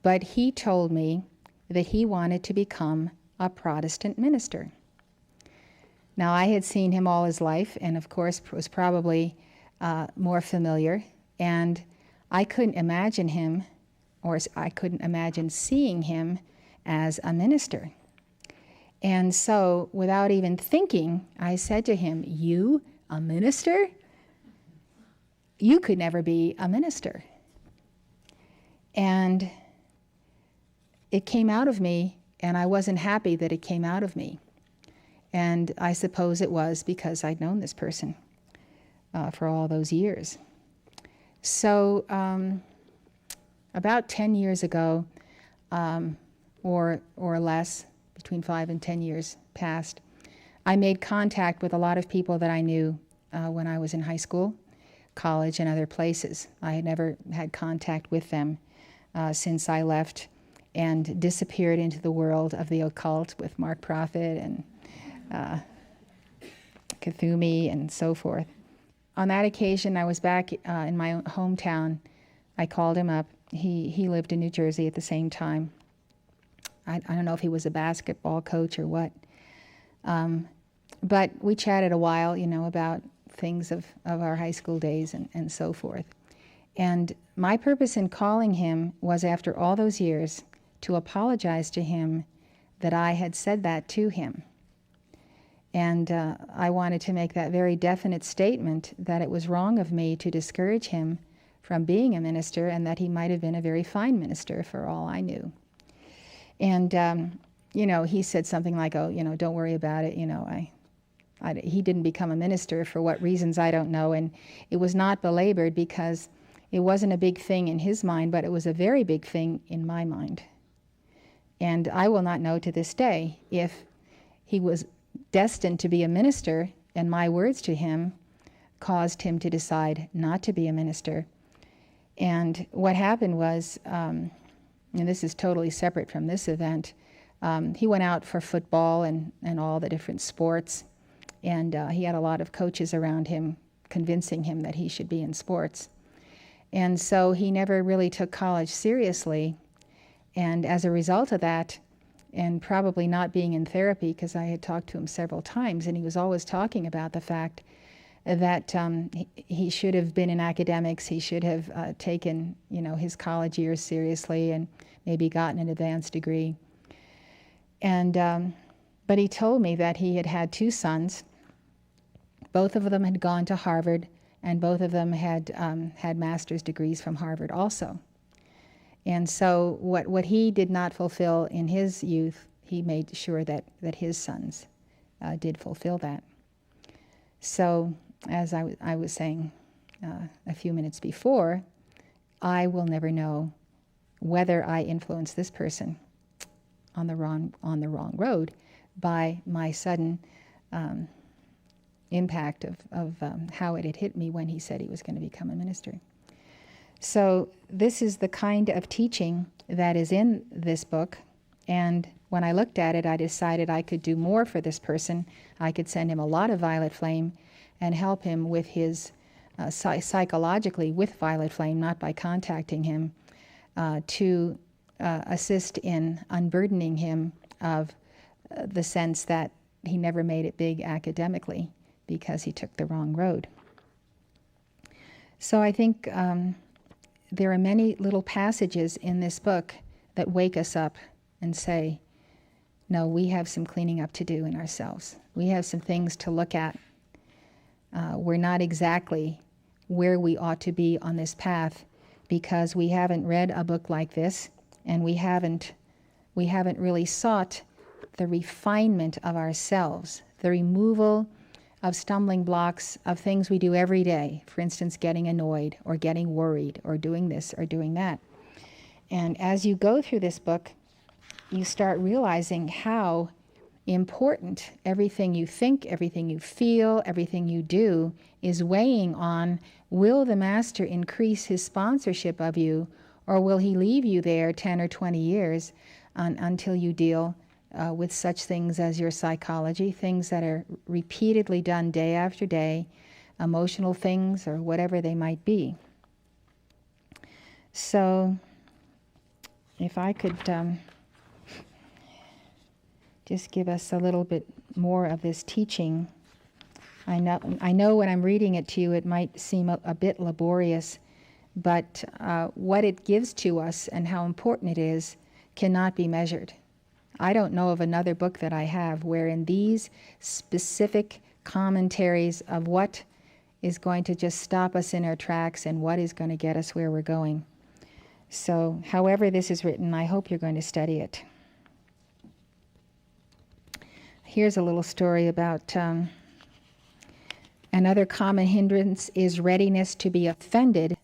but he told me that he wanted to become a Protestant minister. Now, I had seen him all his life, and of course was probably more familiar, and I couldn't imagine him, or I couldn't imagine seeing him as a minister. And so, without even thinking, I said to him, "You, a minister? You could never be a minister." And it came out of me, and I wasn't happy that it came out of me. And I suppose it was because I'd known this person for all those years. So about 10 years ago, or less, between 5 and 10 years passed, I made contact with a lot of people that I knew when I was in high school, college, and other places. I had never had contact with them since I left and disappeared into the world of the occult with Mark Prophet and Kathumi and so forth. On that occasion, I was back in my hometown. I called him up. He lived in New Jersey at the same time. I don't know if he was a basketball coach or what. But we chatted a while, about things of our high school days and so forth. And my purpose in calling him was, after all those years, to apologize to him that I had said that to him. And I wanted to make that very definite statement that it was wrong of me to discourage him from being a minister, and that he might have been a very fine minister for all I knew. And, he said something like, "Oh, don't worry about it. He didn't become a minister for what reasons I don't know." And it was not belabored because it wasn't a big thing in his mind, but it was a very big thing in my mind. And I will not know to this day if he was destined to be a minister, and my words to him caused him to decide not to be a minister. And what happened was, and this is totally separate from this event, he went out for football and all the different sports, and he had a lot of coaches around him convincing him that he should be in sports. And so he never really took college seriously, and as a result of that, and probably not being in therapy, because I had talked to him several times, and he was always talking about the fact that he should have been in academics. He should have taken, his college years seriously and maybe gotten an advanced degree. And but he told me that he had 2 sons. Both of them had gone to Harvard, and both of them had had master's degrees from Harvard also. And so what he did not fulfill in his youth, he made sure that his sons did fulfill that. So, as I was saying a few minutes before, I will never know whether I influenced this person on the wrong road by my sudden impact of how it had hit me when he said he was going to become a minister. So this is the kind of teaching that is in this book, and when I looked at it, I decided I could do more for this person. I could send him a lot of violet flame and help him with his psychologically with violet flame, not by contacting him, to assist in unburdening him of the sense that he never made it big academically because he took the wrong road. So I think there are many little passages in this book that wake us up and say, no, we have some cleaning up to do in ourselves. We have some things to look at. We're not exactly where we ought to be on this path because we haven't read a book like this, and we haven't really sought the refinement of ourselves, the removal of stumbling blocks of things we do every day. For instance, getting annoyed or getting worried or doing this or doing that. And as you go through this book, you start realizing how important. Everything you think, everything you feel, everything you do is weighing on, will the master increase his sponsorship of you, or will he leave you there 10 or 20 years until you deal with such things as your psychology, things that are repeatedly done day after day, emotional things or whatever they might be. So if I could just give us a little bit more of this teaching. I know when I'm reading it to you it might seem a bit laborious, but what it gives to us and how important it is cannot be measured. I don't know of another book that I have wherein these specific commentaries of what is going to just stop us in our tracks and what is going to get us where we're going. So, however this is written, I hope you're going to study it. Here's a little story about another common hindrance is readiness to be offended.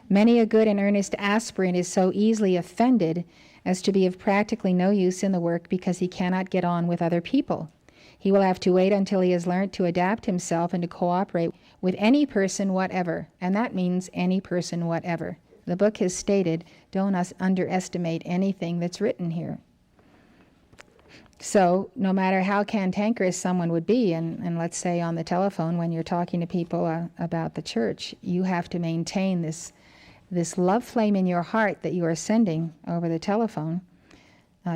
Many a good and earnest aspirant is so easily offended as to be of practically no use in the work because he cannot get on with other people. He will have to wait until he has learned to adapt himself and to cooperate with any person whatever, and that means any person whatever. The book has stated, don't underestimate anything that's written here. So no matter how cantankerous someone would be, and let's say on the telephone when you're talking to people about the church, you have to maintain this love flame in your heart that you are sending over the telephone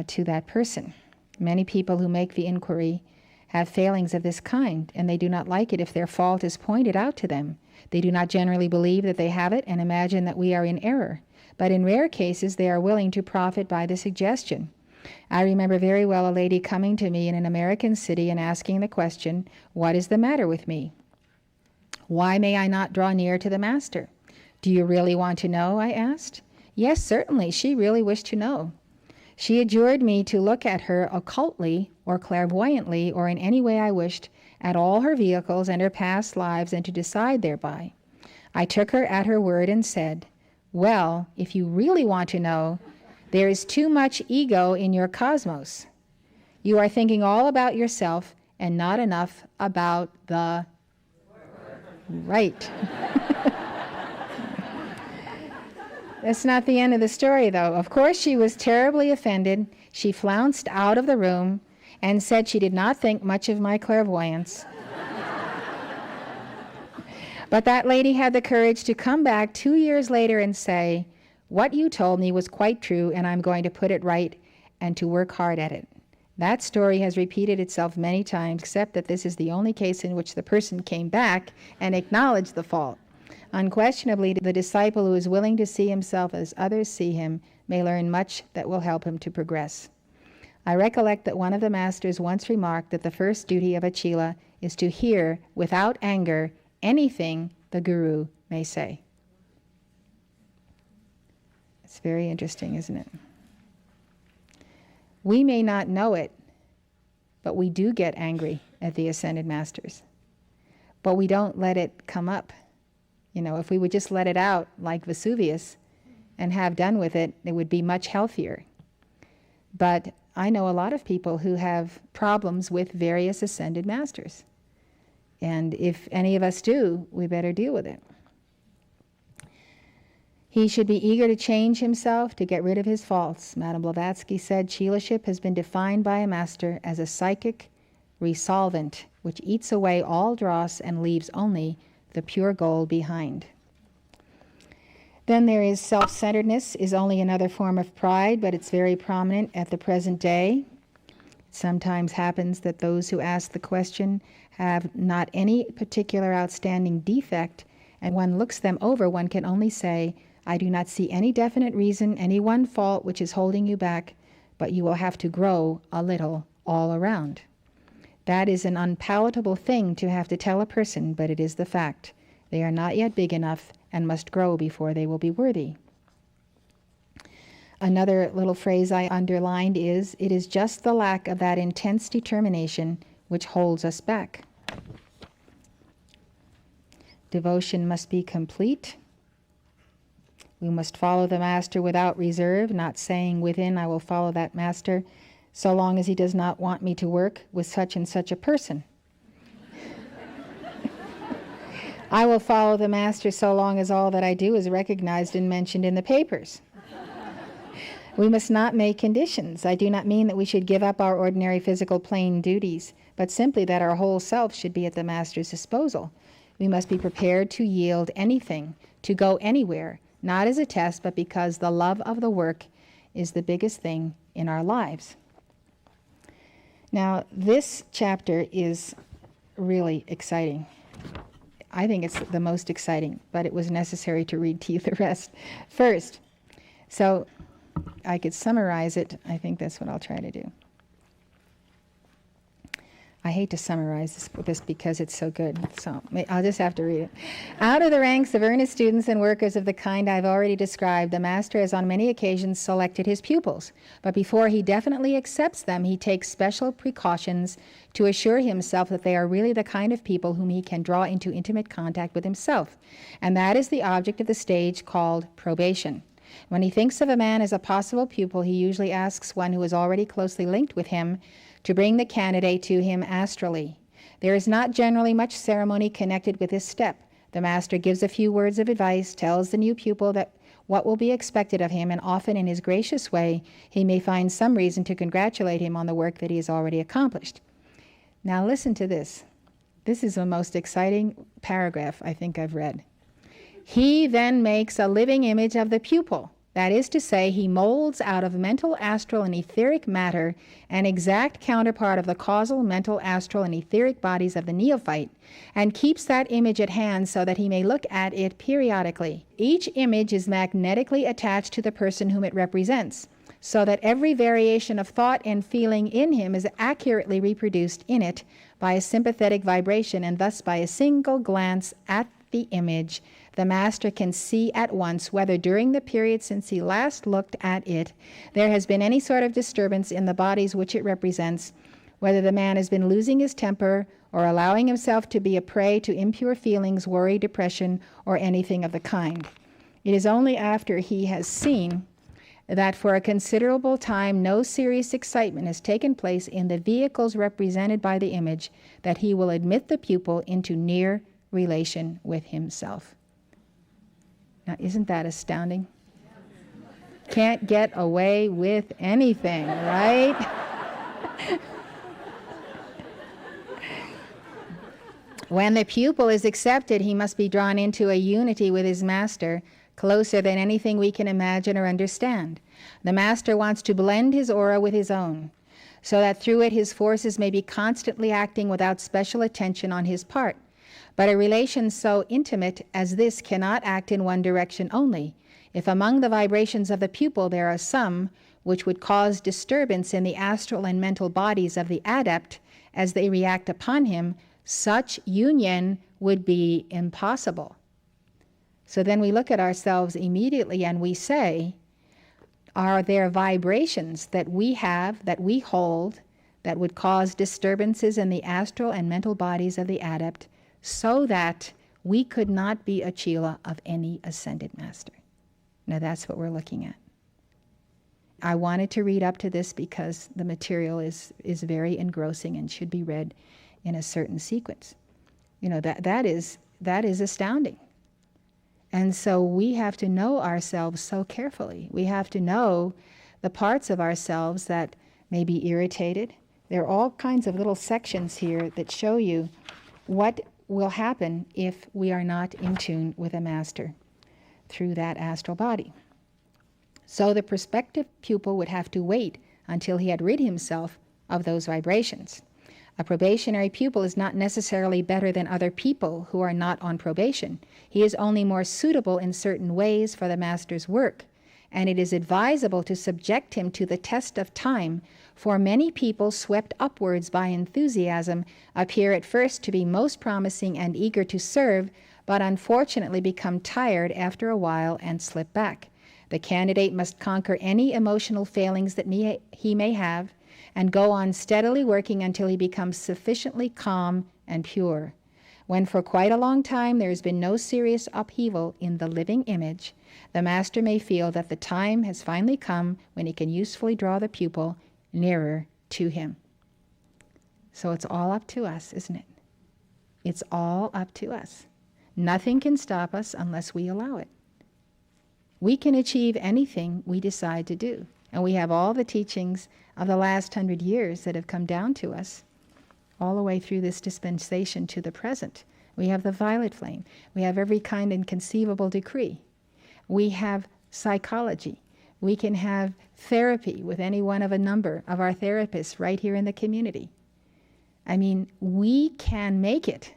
to that person. Many people who make the inquiry have failings of this kind, and they do not like it if their fault is pointed out to them. They do not generally believe that they have it and imagine that we are in error. But in rare cases, they are willing to profit by the suggestion. I remember very well a lady coming to me in an American city and asking the question, "What is the matter with me? Why may I not draw near to the Master?" "Do you really want to know?" I asked. Yes, certainly. She really wished to know. She adjured me to look at her occultly or clairvoyantly or in any way I wished, at all her vehicles and her past lives, and to decide thereby. I took her at her word and said, "Well, if you really want to know, there is too much ego in your cosmos. You are thinking all about yourself and not enough about the..." Right. That's not the end of the story, though. Of course, she was terribly offended. She flounced out of the room and said she did not think much of my clairvoyance. But that lady had the courage to come back 2 years later and say, "What you told me was quite true, and I'm going to put it right and to work hard at it." That story has repeated itself many times, except that this is the only case in which the person came back and acknowledged the fault. Unquestionably, the disciple who is willing to see himself as others see him may learn much that will help him to progress. I recollect that one of the masters once remarked that the first duty of a Chila is to hear, without anger, anything the Guru may say. It's very interesting, isn't it? We may not know it, but we do get angry at the Ascended Masters. But we don't let it come up. You know, if we would just let it out like Vesuvius and have done with it, it would be much healthier. But I know a lot of people who have problems with various Ascended Masters. And if any of us do, we better deal with it. He should be eager to change himself, to get rid of his faults. Madame Blavatsky said, Chilaship has been defined by a master as a psychic resolvent, which eats away all dross and leaves only the pure gold behind. Then there is self-centeredness, is only another form of pride, but it's very prominent at the present day. It sometimes happens that those who ask the question have not any particular outstanding defect, and one looks them over, one can only say, I do not see any definite reason, any one fault which is holding you back, but you will have to grow a little all around. That is an unpalatable thing to have to tell a person, but it is the fact. They are not yet big enough and must grow before they will be worthy. Another little phrase I underlined is, it is just the lack of that intense determination which holds us back. Devotion must be complete. We must follow the Master without reserve, not saying within, I will follow that Master so long as he does not want me to work with such and such a person. I will follow the master so long as all that I do is recognized and mentioned in the papers. We must not make conditions. I do not mean that we should give up our ordinary physical plane duties, but simply that our whole self should be at the master's disposal. We must be prepared to yield anything, to go anywhere, not as a test, but because the love of the work is the biggest thing in our lives. Now, this chapter is really exciting. I think it's the most exciting, but it was necessary to read to you the rest first. So I could summarize it. I think that's what I'll try to do. I hate to summarize this because it's so good, so I'll just have to read it. Out of the ranks of earnest students and workers of the kind I've already described, the master has on many occasions selected his pupils, but before he definitely accepts them, he takes special precautions to assure himself that they are really the kind of people whom he can draw into intimate contact with himself, and that is the object of the stage called probation. When he thinks of a man as a possible pupil, he usually asks one who is already closely linked with him to bring the candidate to him astrally. There is not generally much ceremony connected with this step. The master gives a few words of advice, tells the new pupil that what will be expected of him, and often in his gracious way, he may find some reason to congratulate him on the work that he has already accomplished. Now listen to this. This is the most exciting paragraph I think I've read. He then makes a living image of the pupil. That is to say, he molds out of mental, astral, and etheric matter an exact counterpart of the causal, mental, astral, and etheric bodies of the neophyte, and keeps that image at hand so that he may look at it periodically. Each image is magnetically attached to the person whom it represents, so that every variation of thought and feeling in him is accurately reproduced in it by a sympathetic vibration, and thus by a single glance at the image, the master can see at once whether during the period since he last looked at it, there has been any sort of disturbance in the bodies which it represents, whether the man has been losing his temper or allowing himself to be a prey to impure feelings, worry, depression, or anything of the kind. It is only after he has seen that for a considerable time no serious excitement has taken place in the vehicles represented by the image that he will admit the pupil into near relation with himself. Now, isn't that astounding? Can't get away with anything, right? When the pupil is accepted, he must be drawn into a unity with his master, closer than anything we can imagine or understand. The master wants to blend his aura with his own, so that through it his forces may be constantly acting without special attention on his part. But a relation so intimate as this cannot act in one direction only. If among the vibrations of the pupil there are some which would cause disturbance in the astral and mental bodies of the adept as they react upon him, such union would be impossible. So then we look at ourselves immediately and we say, are there vibrations that we have, that we hold, that would cause disturbances in the astral and mental bodies of the adept, so that we could not be a Chila of any ascended master? Now that's what we're looking at. I wanted to read up to this because the material is very engrossing and should be read in a certain sequence. You know, that is astounding. And so we have to know ourselves so carefully. We have to know the parts of ourselves that may be irritated. There are all kinds of little sections here that show you what will happen if we are not in tune with a master through that astral body. So the prospective pupil would have to wait until he had rid himself of those vibrations. A probationary pupil is not necessarily better than other people who are not on probation. He is only more suitable in certain ways for the master's work, and it is advisable to subject him to the test of time, for many people swept upwards by enthusiasm appear at first to be most promising and eager to serve, but unfortunately become tired after a while and slip back. The candidate must conquer any emotional failings that he may have, and go on steadily working until he becomes sufficiently calm and pure. When for quite a long time there has been no serious upheaval in the living image, the master may feel that the time has finally come when he can usefully draw the pupil nearer to him. So it's all up to us, isn't it? It's all up to us. Nothing can stop us unless we allow it. We can achieve anything we decide to do. And we have all the teachings of the last 100 years that have come down to us all the way through this dispensation to the present. We have the violet flame. We have every kind and conceivable decree. We have psychology. We can have therapy with any one of a number of our therapists right here in the community. I mean, we can make it,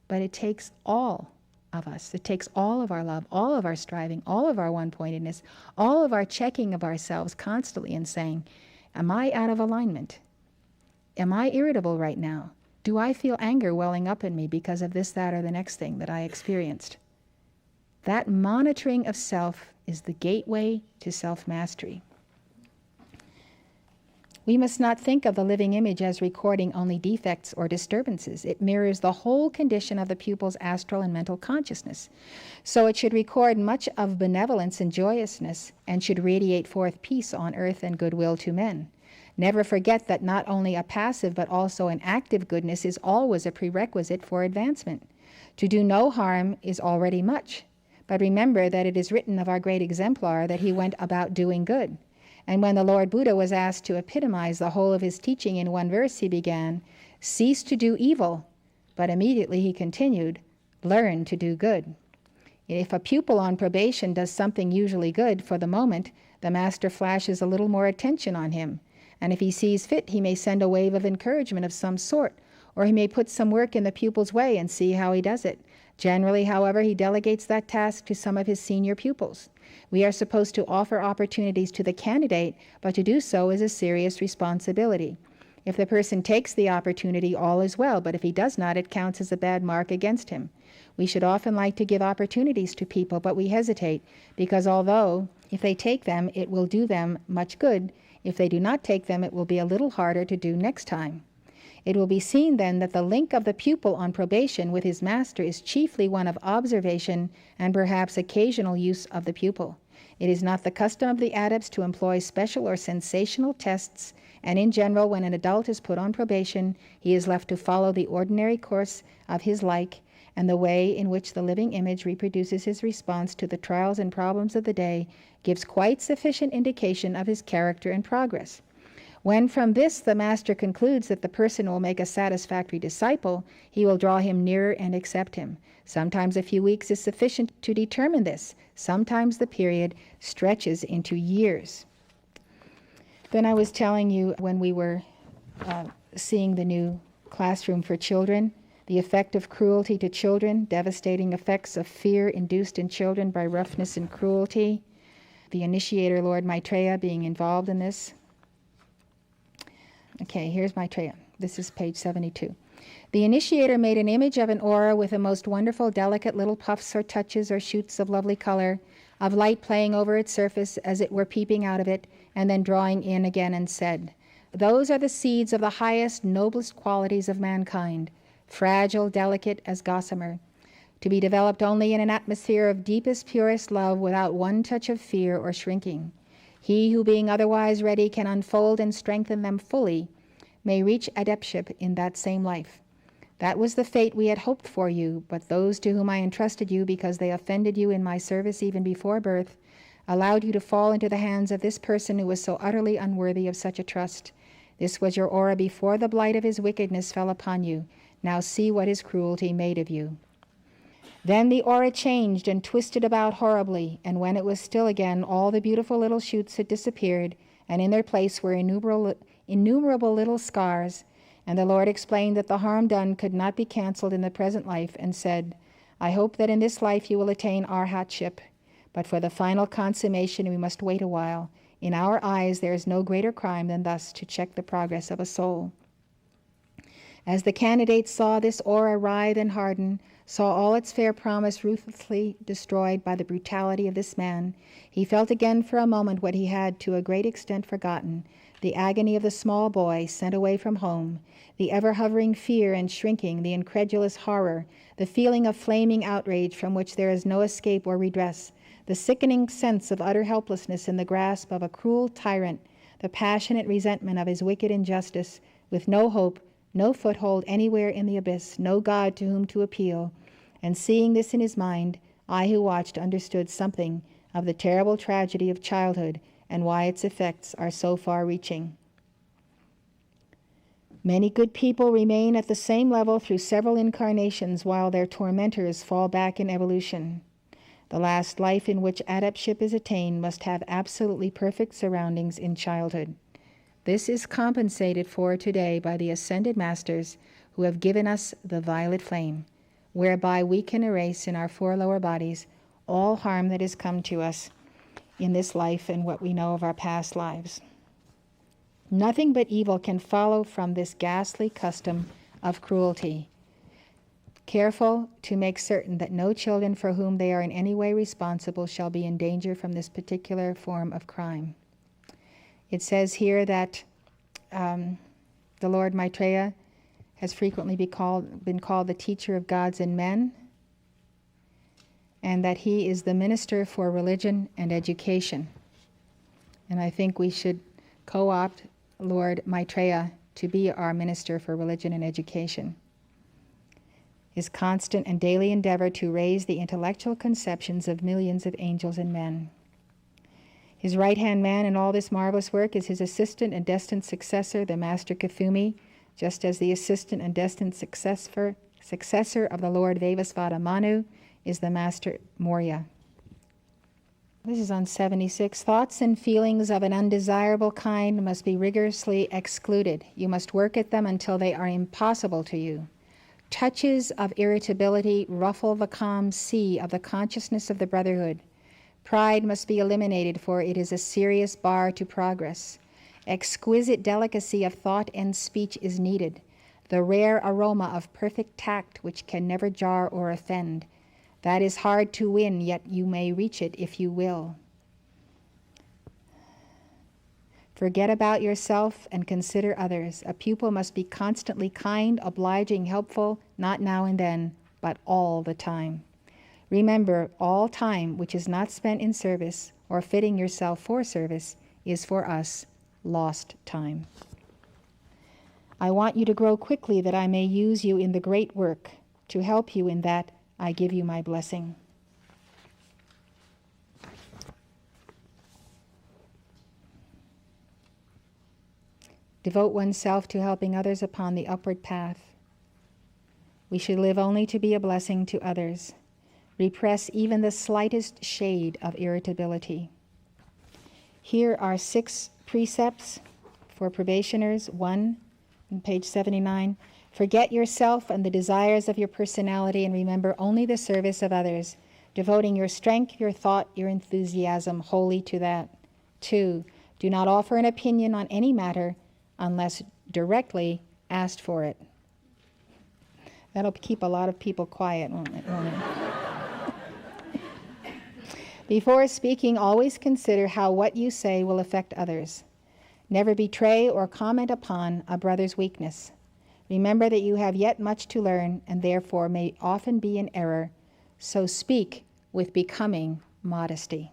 but it takes all of us. It takes all of our love, all of our striving, all of our one-pointedness, all of our checking of ourselves constantly and saying, am I out of alignment? Am I irritable right now? Do I feel anger welling up in me because of this, that, or the next thing that I experienced? That monitoring of self is the gateway to self-mastery. We must not think of the living image as recording only defects or disturbances. It mirrors the whole condition of the pupil's astral and mental consciousness. So it should record much of benevolence and joyousness, and should radiate forth peace on earth and goodwill to men. Never forget that not only a passive but also an active goodness is always a prerequisite for advancement. To do no harm is already much. But remember that it is written of our great exemplar that he went about doing good. And when the Lord Buddha was asked to epitomize the whole of his teaching in one verse, he began, "Cease to do evil," but immediately he continued, "Learn to do good." If a pupil on probation does something usually good, for the moment, the master flashes a little more attention on him. And if he sees fit, he may send a wave of encouragement of some sort, or he may put some work in the pupil's way and see how he does it. Generally, however, he delegates that task to some of his senior pupils. We are supposed to offer opportunities to the candidate, but to do so is a serious responsibility. If the person takes the opportunity, all is well, but if he does not, it counts as a bad mark against him. We should often like to give opportunities to people, but we hesitate, because although if they take them, it will do them much good, if they do not take them, it will be a little harder to do next time. It will be seen then that the link of the pupil on probation with his master is chiefly one of observation and perhaps occasional use of the pupil. It is not the custom of the adepts to employ special or sensational tests, and in general, when an adult is put on probation, he is left to follow the ordinary course of his like, and the way in which the living image reproduces his response to the trials and problems of the day gives quite sufficient indication of his character and progress. When from this the master concludes that the person will make a satisfactory disciple, he will draw him nearer and accept him. Sometimes a few weeks is sufficient to determine this. Sometimes the period stretches into years. Then I was telling you when we were seeing the new classroom for children, the effect of cruelty to children, devastating effects of fear induced in children by roughness and cruelty, the initiator, Lord Maitreya, being involved in this. Okay, here's Maitreya. This is page 72. The initiator made an image of an aura with the most wonderful, delicate little puffs or touches or shoots of lovely color, of light playing over its surface as it were peeping out of it, and then drawing in again, and said, "Those are the seeds of the highest, noblest qualities of mankind, fragile, delicate as gossamer, to be developed only in an atmosphere of deepest, purest love, without one touch of fear or shrinking. He who, being otherwise ready, can unfold and strengthen them fully, may reach adeptship in that same life. That was the fate we had hoped for you, but those to whom I entrusted you, because they offended you in my service even before birth, allowed you to fall into the hands of this person who was so utterly unworthy of such a trust. This was your aura before the blight of his wickedness fell upon you. Now see what his cruelty made of you." Then the aura changed and twisted about horribly, and when it was still again, all the beautiful little shoots had disappeared, and in their place were innumerable little scars. And the Lord explained that the harm done could not be cancelled in the present life, and said, "I hope that in this life you will attain arhatship, but for the final consummation we must wait a while. In our eyes there is no greater crime than thus to check the progress of a soul." As the candidate saw this aura writhe and harden, saw all its fair promise ruthlessly destroyed by the brutality of this man, he felt again for a moment what he had to a great extent forgotten, the agony of the small boy sent away from home, the ever-hovering fear and shrinking, the incredulous horror, the feeling of flaming outrage from which there is no escape or redress, the sickening sense of utter helplessness in the grasp of a cruel tyrant, the passionate resentment of his wicked injustice, with no hope, no foothold anywhere in the abyss, no God to whom to appeal. And seeing this in his mind, I who watched understood something of the terrible tragedy of childhood and why its effects are so far-reaching. Many good people remain at the same level through several incarnations while their tormentors fall back in evolution. The last life in which adeptship is attained must have absolutely perfect surroundings in childhood. This is compensated for today by the ascended masters who have given us the violet flame, whereby we can erase in our 4 lower bodies all harm that has come to us in this life and what we know of our past lives. Nothing but evil can follow from this ghastly custom of cruelty. Careful to make certain that no children for whom they are in any way responsible shall be in danger from this particular form of crime. It says here that the Lord Maitreya has frequently been called the teacher of gods and men, and that he is the minister for religion and education. And I think we should co-opt Lord Maitreya to be our minister for religion and education. His constant and daily endeavor to raise the intellectual conceptions of millions of angels and men. His right-hand man in all this marvelous work is his assistant and destined successor, the Master Kuthumi, just as the assistant and destined successor of the Lord Vivasvata Manu is the Master Morya. This is on 76. Thoughts and feelings of an undesirable kind must be rigorously excluded. You must work at them until they are impossible to you. Touches of irritability ruffle the calm sea of the consciousness of the brotherhood. Pride must be eliminated, for it is a serious bar to progress. Exquisite delicacy of thought and speech is needed, the rare aroma of perfect tact which can never jar or offend. That is hard to win, yet you may reach it if you will. Forget about yourself and consider others. A pupil must be constantly kind, obliging, helpful, not now and then, but all the time. Remember, all time which is not spent in service or fitting yourself for service is for us lost time. I want you to grow quickly that I may use you in the great work. To help you in that, I give you my blessing. Devote oneself to helping others upon the upward path. We should live only to be a blessing to others. Repress even the slightest shade of irritability. Here are 6 precepts for probationers. 1, on page 79. Forget yourself and the desires of your personality and remember only the service of others, devoting your strength, your thought, your enthusiasm wholly to that. 2, do not offer an opinion on any matter unless directly asked for it. That'll keep a lot of people quiet, won't it? Before speaking, always consider how what you say will affect others. Never betray or comment upon a brother's weakness. Remember that you have yet much to learn and therefore may often be in error, so speak with becoming modesty.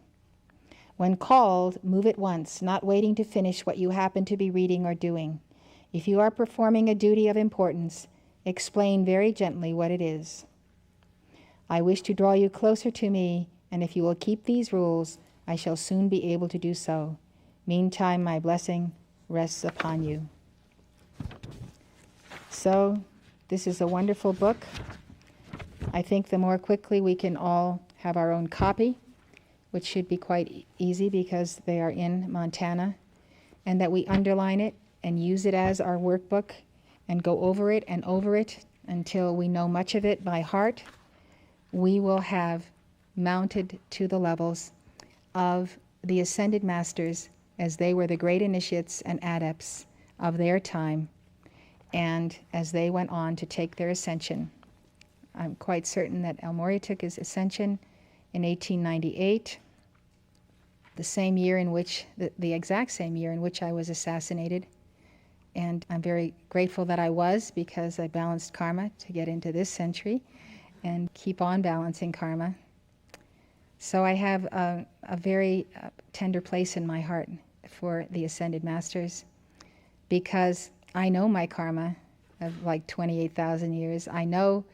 When called, move at once, not waiting to finish what you happen to be reading or doing. If you are performing a duty of importance, explain very gently what it is. I wish to draw you closer to me, and if you will keep these rules, I shall soon be able to do so. Meantime, my blessing rests upon you. So, this is a wonderful book. I think the more quickly we can all have our own copy, which should be quite easy because they are in Montana, and that we underline it and use it as our workbook and go over it until we know much of it by heart, we will have mounted to the levels of the ascended masters as they were the great initiates and adepts of their time, and as they went on to take their ascension. I'm quite certain that El Morya took his ascension in 1898, the same year in which, the exact same year in which I was assassinated. And I'm very grateful that I was, because I balanced karma to get into this century and keep on balancing karma. So I have a very tender place in my heart for the Ascended Masters, because I know my karma of like 28,000 years. I know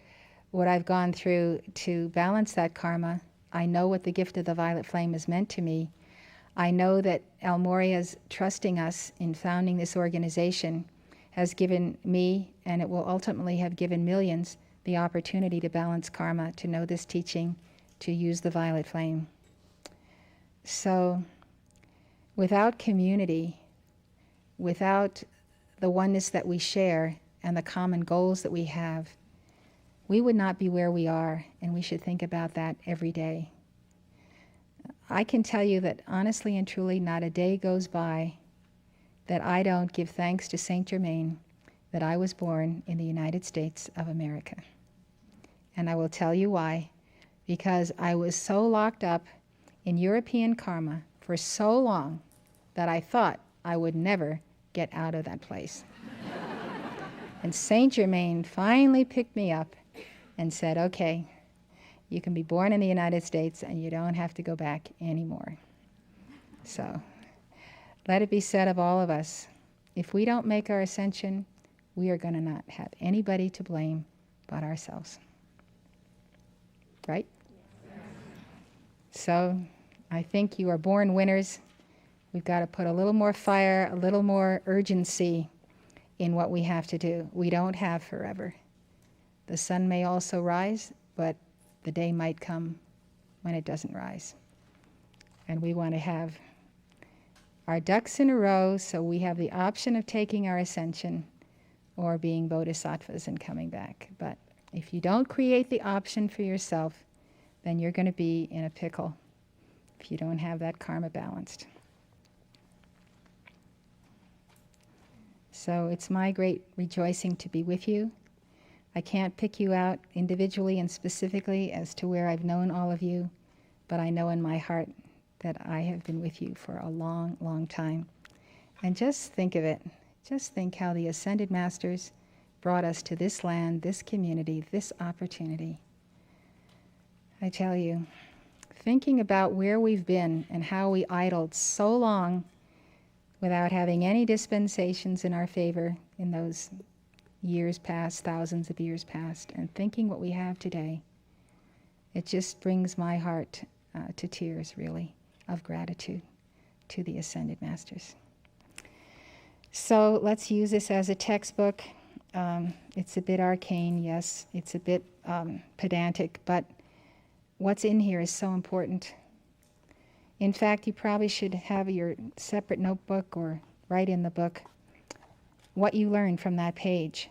what I've gone through to balance that karma. I know what the gift of the violet flame has meant to me. I know that El Morya's trusting us in founding this organization has given me, and it will ultimately have given millions, the opportunity to balance karma, to know this teaching, to use the violet flame. So, without community, without the oneness that we share and the common goals that we have, we would not be where we are, and we should think about that every day. I can tell you that honestly and truly, not a day goes by that I don't give thanks to Saint Germain that I was born in the United States of America. And I will tell you why. Because I was so locked up in European karma for so long that I thought I would never get out of that place. And Saint Germain finally picked me up and said, okay, you can be born in the United States and you don't have to go back anymore. So let it be said of all of us, if we don't make our ascension, we are going to not have anybody to blame but ourselves. Right? So I think you are born winners. We've got to put a little more fire, a little more urgency in what we have to do. We don't have forever. The sun may also rise, but the day might come when it doesn't rise. And we want to have our ducks in a row so we have the option of taking our ascension or being bodhisattvas and coming back. But if you don't create the option for yourself, then you're going to be in a pickle if you don't have that karma balanced. So it's my great rejoicing to be with you. I can't pick you out individually and specifically as to where I've known all of you, but I know in my heart that I have been with you for a long, long time. And just think of it. Just think how the Ascended Masters brought us to this land, this community, this opportunity. I tell you, thinking about where we've been and how we idled so long without having any dispensations in our favor in those years past, thousands of years past, and thinking what we have today, it just brings my heart to tears, really, of gratitude to the Ascended Masters. So let's use this as a textbook. It's a bit arcane, yes. It's a bit pedantic, but what's in here is so important. In fact, you probably should have your separate notebook or write in the book what you learned from that page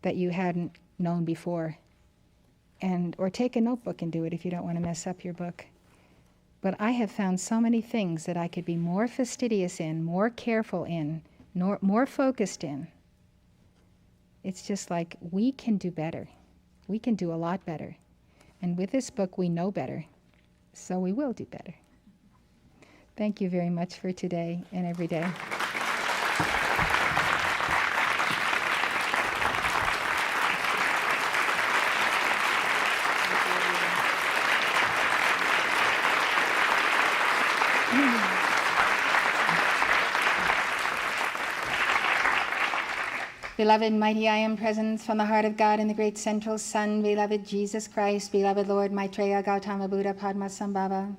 that you hadn't known before. Or take a notebook and do it if you don't want to mess up your book. But I have found so many things that I could be more fastidious in, more careful in, more focused in. It's just like we can do better. We can do a lot better. And with this book, we know better. So we will do better. Thank you very much for today and every day. Beloved, mighty I am presence from the heart of God in the great central sun, beloved Jesus Christ, beloved Lord Maitreya Gautama Buddha Padmasambhava,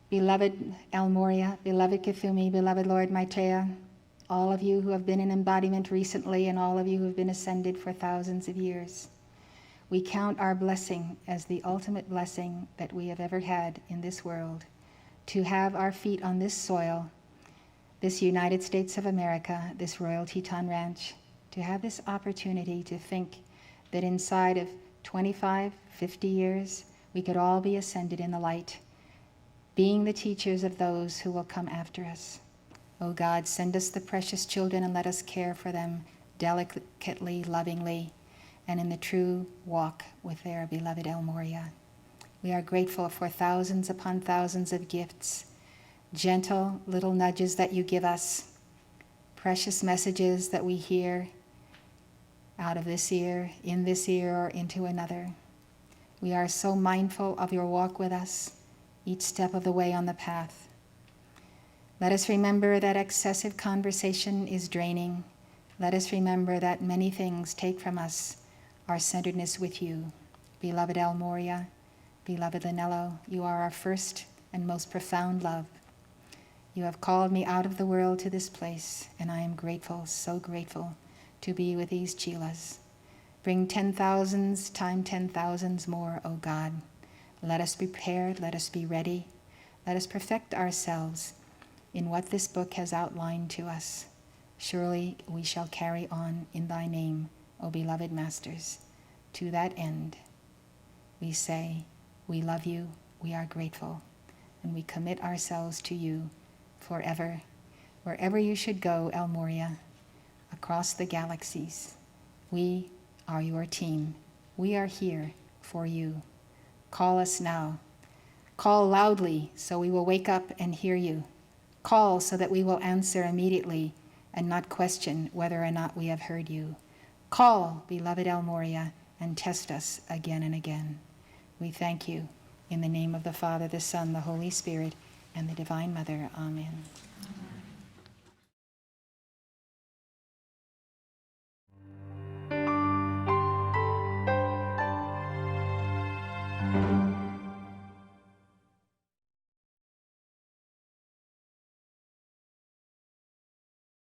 beloved El Morya, beloved Kuthumi, beloved Lord Maitreya, all of you who have been in embodiment recently and all of you who have been ascended for thousands of years. We count our blessing as the ultimate blessing that we have ever had in this world, to have our feet on this soil, this United States of America, this Royal Teton Ranch, to have this opportunity to think that inside of 25, 50 years, we could all be ascended in the light, being the teachers of those who will come after us. O God, send us the precious children and let us care for them delicately, lovingly, and in the true walk with their beloved El Morya. We are grateful for thousands upon thousands of gifts, gentle little nudges that you give us, precious messages that we hear out of this ear, in this ear, or into another. We are so mindful of your walk with us, each step of the way on the path. Let us remember that excessive conversation is draining. Let us remember that many things take from us our centeredness with you. Beloved El Morya, beloved Lanello, you are our first and most profound love. You have called me out of the world to this place, and I am grateful, so grateful, to be with these Chilas. Bring 10,000s times 10,000s more, O God. Let us be prepared, let us be ready. Let us perfect ourselves in what this book has outlined to us. Surely we shall carry on in thy name, O beloved masters. To that end, we say, we love you, we are grateful, and we commit ourselves to you forever. Wherever you should go, El Morya, across the galaxies, we are your team. We are here for you. Call us now. Call loudly so we will wake up and hear you. Call so that we will answer immediately and not question whether or not we have heard you. Call, beloved El Morya, and test us again and again. We thank you in the name of the Father, the Son, the Holy Spirit, and the Divine Mother. Amen.